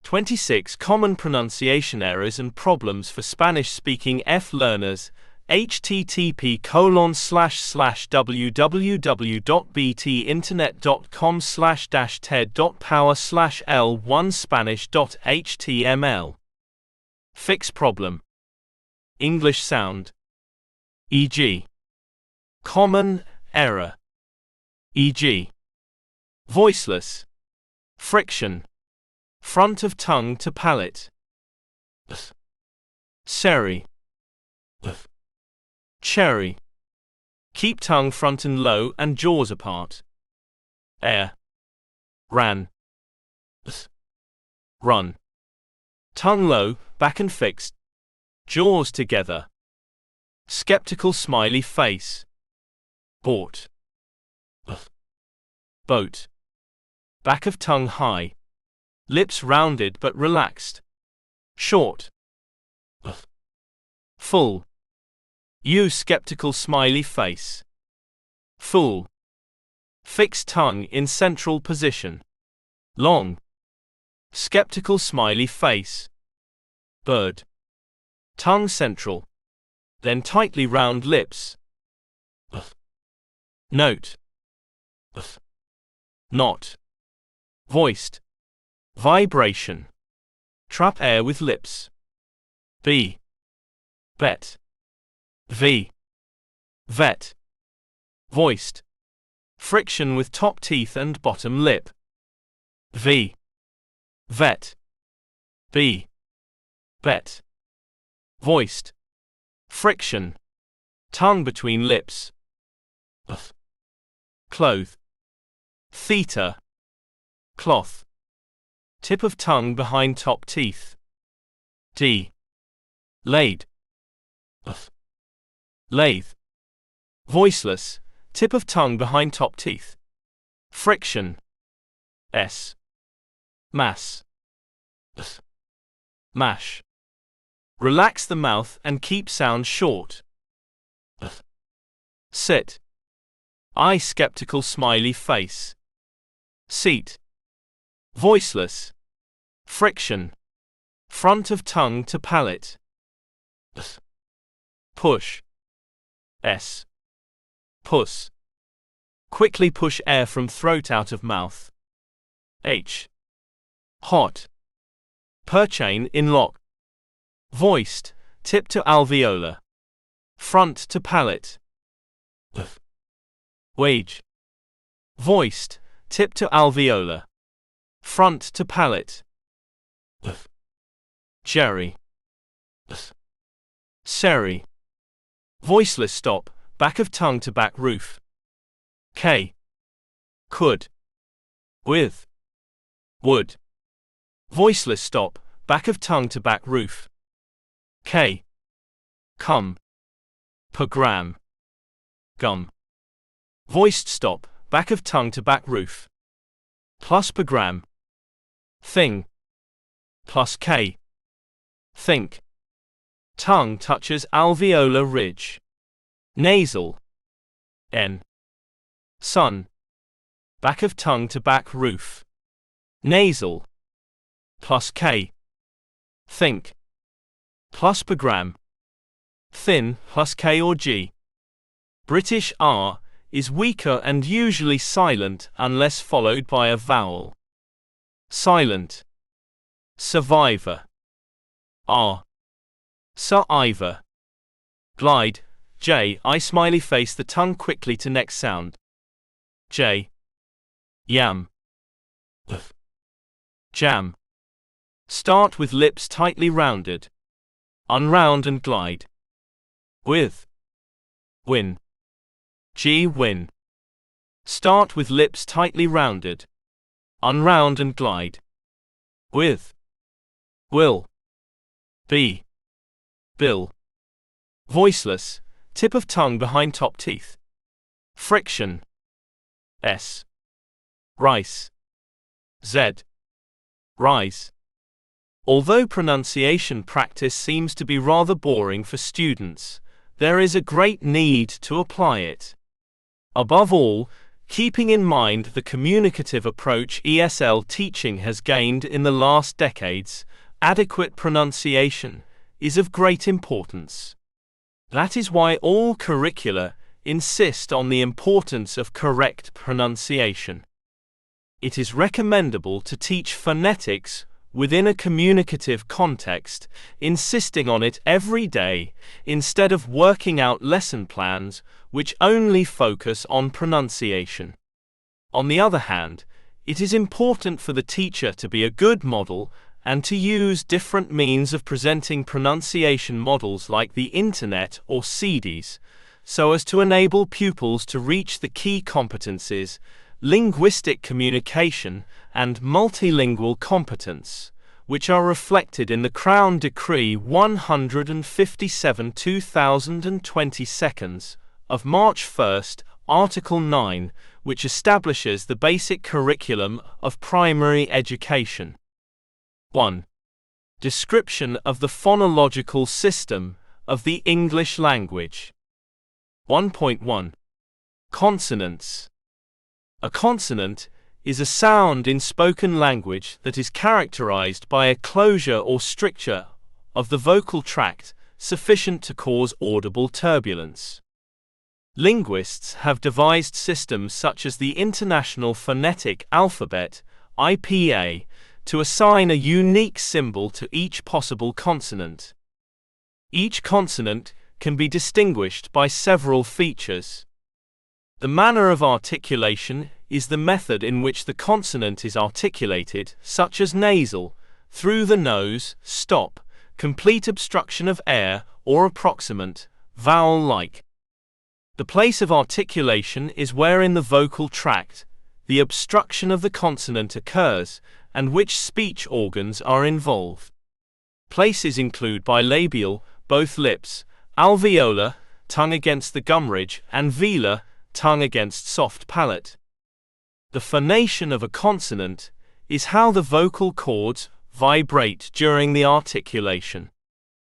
26 common pronunciation errors and problems for Spanish-speaking F learners. http://www.btinternet.com/ted.power/l1spanish.html. Fix problem. English sound, e.g. common error, e.g. voiceless, friction, front of tongue to palate, seri, cherry, keep tongue front and low and jaws apart, air, ran, run, tongue low, back and fixed, jaws together, skeptical smiley face, bought, boat, back of tongue high, lips rounded but relaxed, short, full, use skeptical smiley face, full, fixed tongue in central position, long, skeptical smiley face, bird, tongue central, then tightly round lips, note, not, voiced, vibration, trap air with lips, b, bet, v, vet, voiced, friction with top teeth and bottom lip, v, vet, b, bet, voiced, friction, tongue between lips, cloth, theta, cloth, tip of tongue behind top teeth. D. Laid. Lathe. Voiceless, tip of tongue behind top teeth. Friction. S. Mass. Mash. Relax the mouth and keep sound short. Sit. Eye skeptical smiley face. Seat. Voiceless. Friction. Front of tongue to palate. Push. S. Puss. Quickly push air from throat out of mouth. H. Hot. Perchain in lock. Voiced, tip to alveolar. Front to palate. Wage. Voiced, tip to alveolar. Front to palate. Jerry. Seri. Voiceless stop, back of tongue to back roof. K. Could. With. Would. Voiceless stop, back of tongue to back roof. K. Come. Program. Gum. Voiced stop, back of tongue to back roof. Plus program. Thing. Plus K. Think. Tongue touches alveolar ridge. Nasal. N. Sun. Back of tongue to back roof. Nasal. Plus K. Think. Plus program. Thin plus K or G. British R is weaker and usually silent unless followed by a vowel. Silent. Survivor. R. Survivor. Glide. J. I smiley face the tongue quickly to next sound. J. Yam. Jam. Start with lips tightly rounded. Unround and glide. With. Win. G. Win. Start with lips tightly rounded. Unround and glide. With. Will. B. Bill. Voiceless, tip of tongue behind top teeth. Friction. S. Rice. Z. Rise. Although pronunciation practice seems to be rather boring for students, there is a great need to apply it. Above all, keeping in mind the communicative approach ESL teaching has gained in the last decades, adequate pronunciation is of great importance. That is why all curricula insist on the importance of correct pronunciation. It is recommendable to teach phonetics within a communicative context, insisting on it every day, instead of working out lesson plans which only focus on pronunciation. On the other hand, it is important for the teacher to be a good model and to use different means of presenting pronunciation models like the internet or CDs, so as to enable pupils to reach the key competencies, linguistic communication, and multilingual competence, which are reflected in the Crown Decree 157/2022 of March 1, Article 9, which establishes the basic curriculum of primary education. 1. Description of the phonological system of the English language. 1.1. Consonants. A consonant is a sound in spoken language that is characterized by a closure or stricture of the vocal tract sufficient to cause audible turbulence. Linguists have devised systems such as the International Phonetic Alphabet, IPA, to assign a unique symbol to each possible consonant. Each consonant can be distinguished by several features. The manner of articulation is the method in which the consonant is articulated, such as nasal, through the nose, stop, complete obstruction of air, or approximant, vowel-like. The place of articulation is where in the vocal tract, the obstruction of the consonant occurs, and which speech organs are involved. Places include bilabial, both lips, alveolar, tongue against the gum ridge, and velar, tongue against soft palate. The phonation of a consonant is how the vocal cords vibrate during the articulation.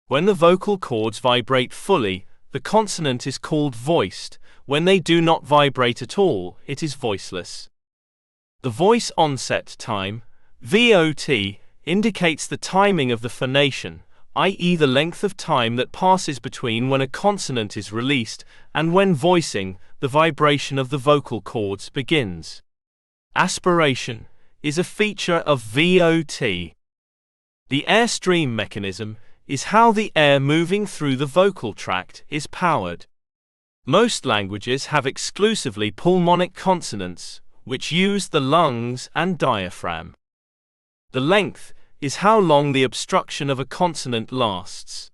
When the vocal cords vibrate fully, the consonant is called voiced. When they do not vibrate at all, it is voiceless. The voice onset time, VOT, indicates the timing of the phonation, i.e. the length of time that passes between when a consonant is released and when voicing, the vibration of the vocal cords, begins. Aspiration is a feature of VOT. The airstream mechanism is how the air moving through the vocal tract is powered. Most languages have exclusively pulmonic consonants, which use the lungs and diaphragm. The length is how long the obstruction of a consonant lasts.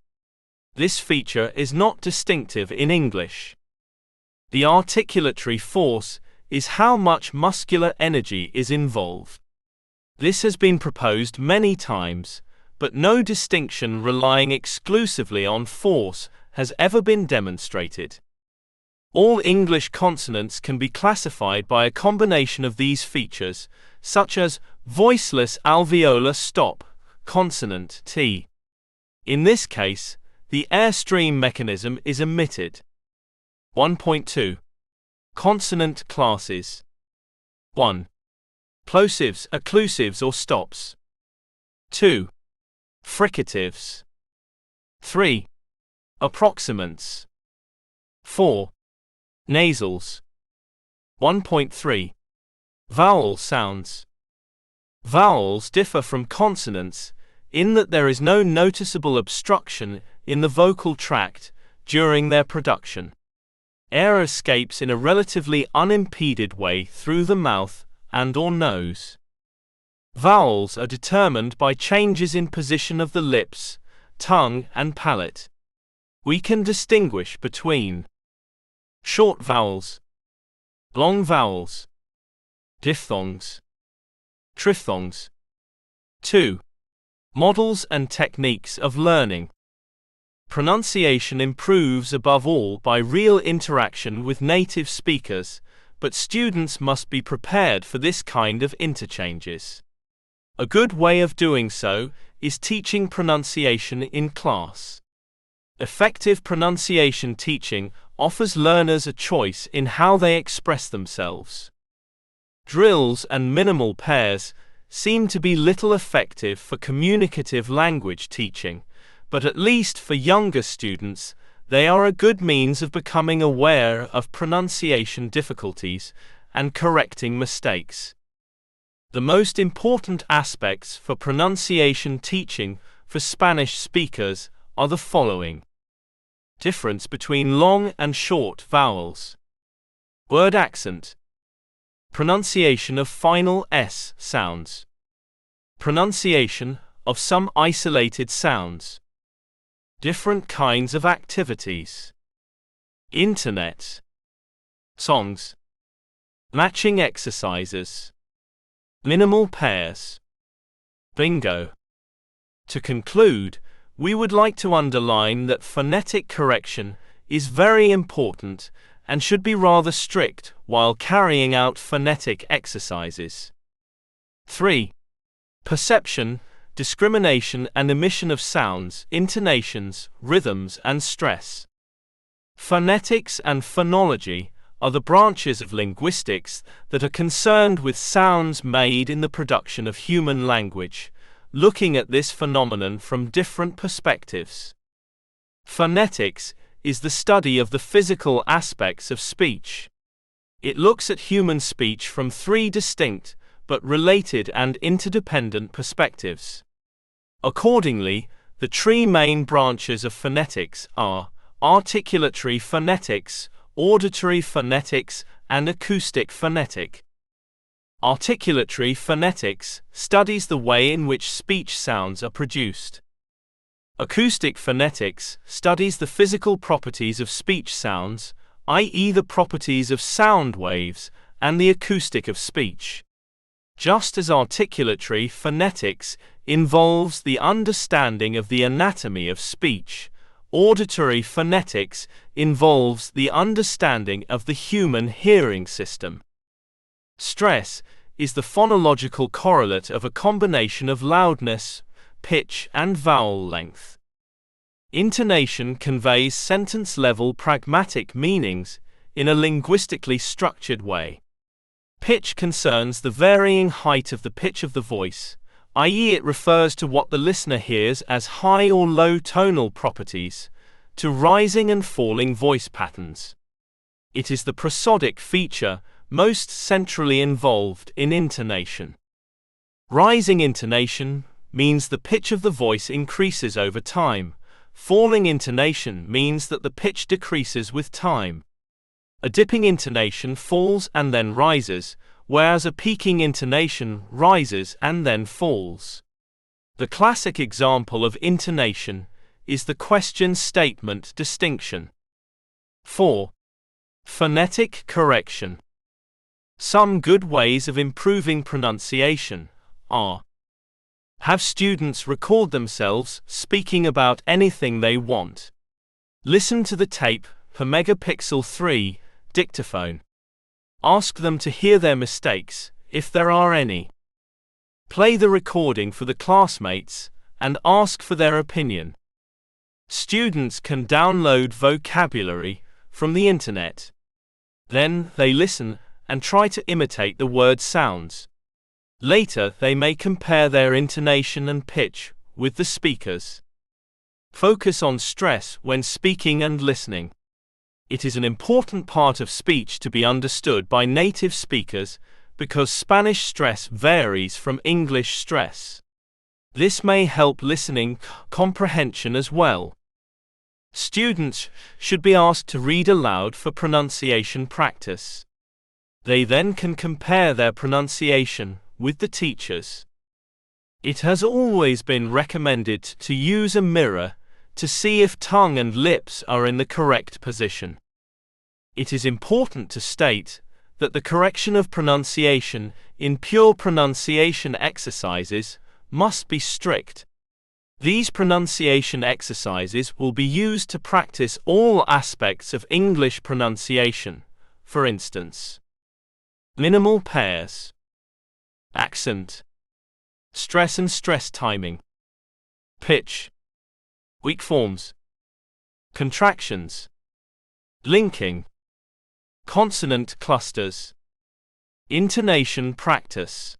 This feature is not distinctive in English. The articulatory force is how much muscular energy is involved. This has been proposed many times, but no distinction relying exclusively on force has ever been demonstrated. All English consonants can be classified by a combination of these features, such as voiceless alveolar stop, consonant T. In this case, the airstream mechanism is omitted. 1.2. Consonant classes. 1. Plosives, occlusives or stops. 2. Fricatives. 3. Approximants. 4. Nasals. 1.3. Vowel sounds. Vowels differ from consonants in that there is no noticeable obstruction in the vocal tract during their production. Air escapes in a relatively unimpeded way through the mouth and/or nose. Vowels are determined by changes in position of the lips, tongue, and palate. We can distinguish between short vowels, long vowels, diphthongs, triphthongs. 2. Models and techniques of learning. Pronunciation improves above all by real interaction with native speakers, but students must be prepared for this kind of interchanges. A good way of doing so is teaching pronunciation in class. Effective pronunciation teaching offers learners a choice in how they express themselves. Drills and minimal pairs seem to be little effective for communicative language teaching, but at least for younger students, they are a good means of becoming aware of pronunciation difficulties and correcting mistakes. The most important aspects for pronunciation teaching for Spanish speakers are the following. Difference between long and short vowels. Word accent. Pronunciation of final S sounds. Pronunciation of some isolated sounds. Different kinds of activities. Internet. Songs. Matching exercises. Minimal pairs. Bingo. To conclude, we would like to underline that phonetic correction is very important and should be rather strict while carrying out phonetic exercises. 3. Perception, discrimination and emission of sounds, intonations, rhythms and stress. Phonetics and phonology are the branches of linguistics that are concerned with sounds made in the production of human language, looking at this phenomenon from different perspectives. Phonetics is the study of the physical aspects of speech. It looks at human speech from three distinct, but related and interdependent perspectives. Accordingly, the three main branches of phonetics are articulatory phonetics, auditory phonetics, and acoustic phonetic. Articulatory phonetics studies the way in which speech sounds are produced. Acoustic phonetics studies the physical properties of speech sounds, i.e. the properties of sound waves, and the acoustic of speech. Just as articulatory phonetics involves the understanding of the anatomy of speech, auditory phonetics involves the understanding of the human hearing system. Stress is the phonological correlate of a combination of loudness, pitch, and vowel length. Intonation conveys sentence-level pragmatic meanings in a linguistically structured way. Pitch concerns the varying height of the pitch of the voice, i.e., it refers to what the listener hears as high or low tonal properties, to rising and falling voice patterns. It is the prosodic feature most centrally involved in intonation. Rising intonation means the pitch of the voice increases over time. Falling intonation means that the pitch decreases with time. A dipping intonation falls and then rises, whereas a peaking intonation rises and then falls. The classic example of intonation is the question statement distinction. 4. Phonetic correction. Some good ways of improving pronunciation are: have students record themselves speaking about anything they want. Listen to the tape per megapixel 3 dictaphone. Ask them to hear their mistakes, if there are any. Play the recording for the classmates and ask for their opinion. Students can download vocabulary from the internet. Then they listen and try to imitate the word sounds. Later, they may compare their intonation and pitch with the speakers. Focus on stress when speaking and listening. It is an important part of speech to be understood by native speakers because Spanish stress varies from English stress. This may help listening comprehension as well. Students should be asked to read aloud for pronunciation practice. They then can compare their pronunciation with the teachers. It has always been recommended to use a mirror to see if tongue and lips are in the correct position. It is important to state that the correction of pronunciation in pure pronunciation exercises must be strict. These pronunciation exercises will be used to practice all aspects of English pronunciation, for instance, minimal pairs, accent, stress and stress timing, pitch, weak forms, contractions, linking, consonant clusters, intonation practice.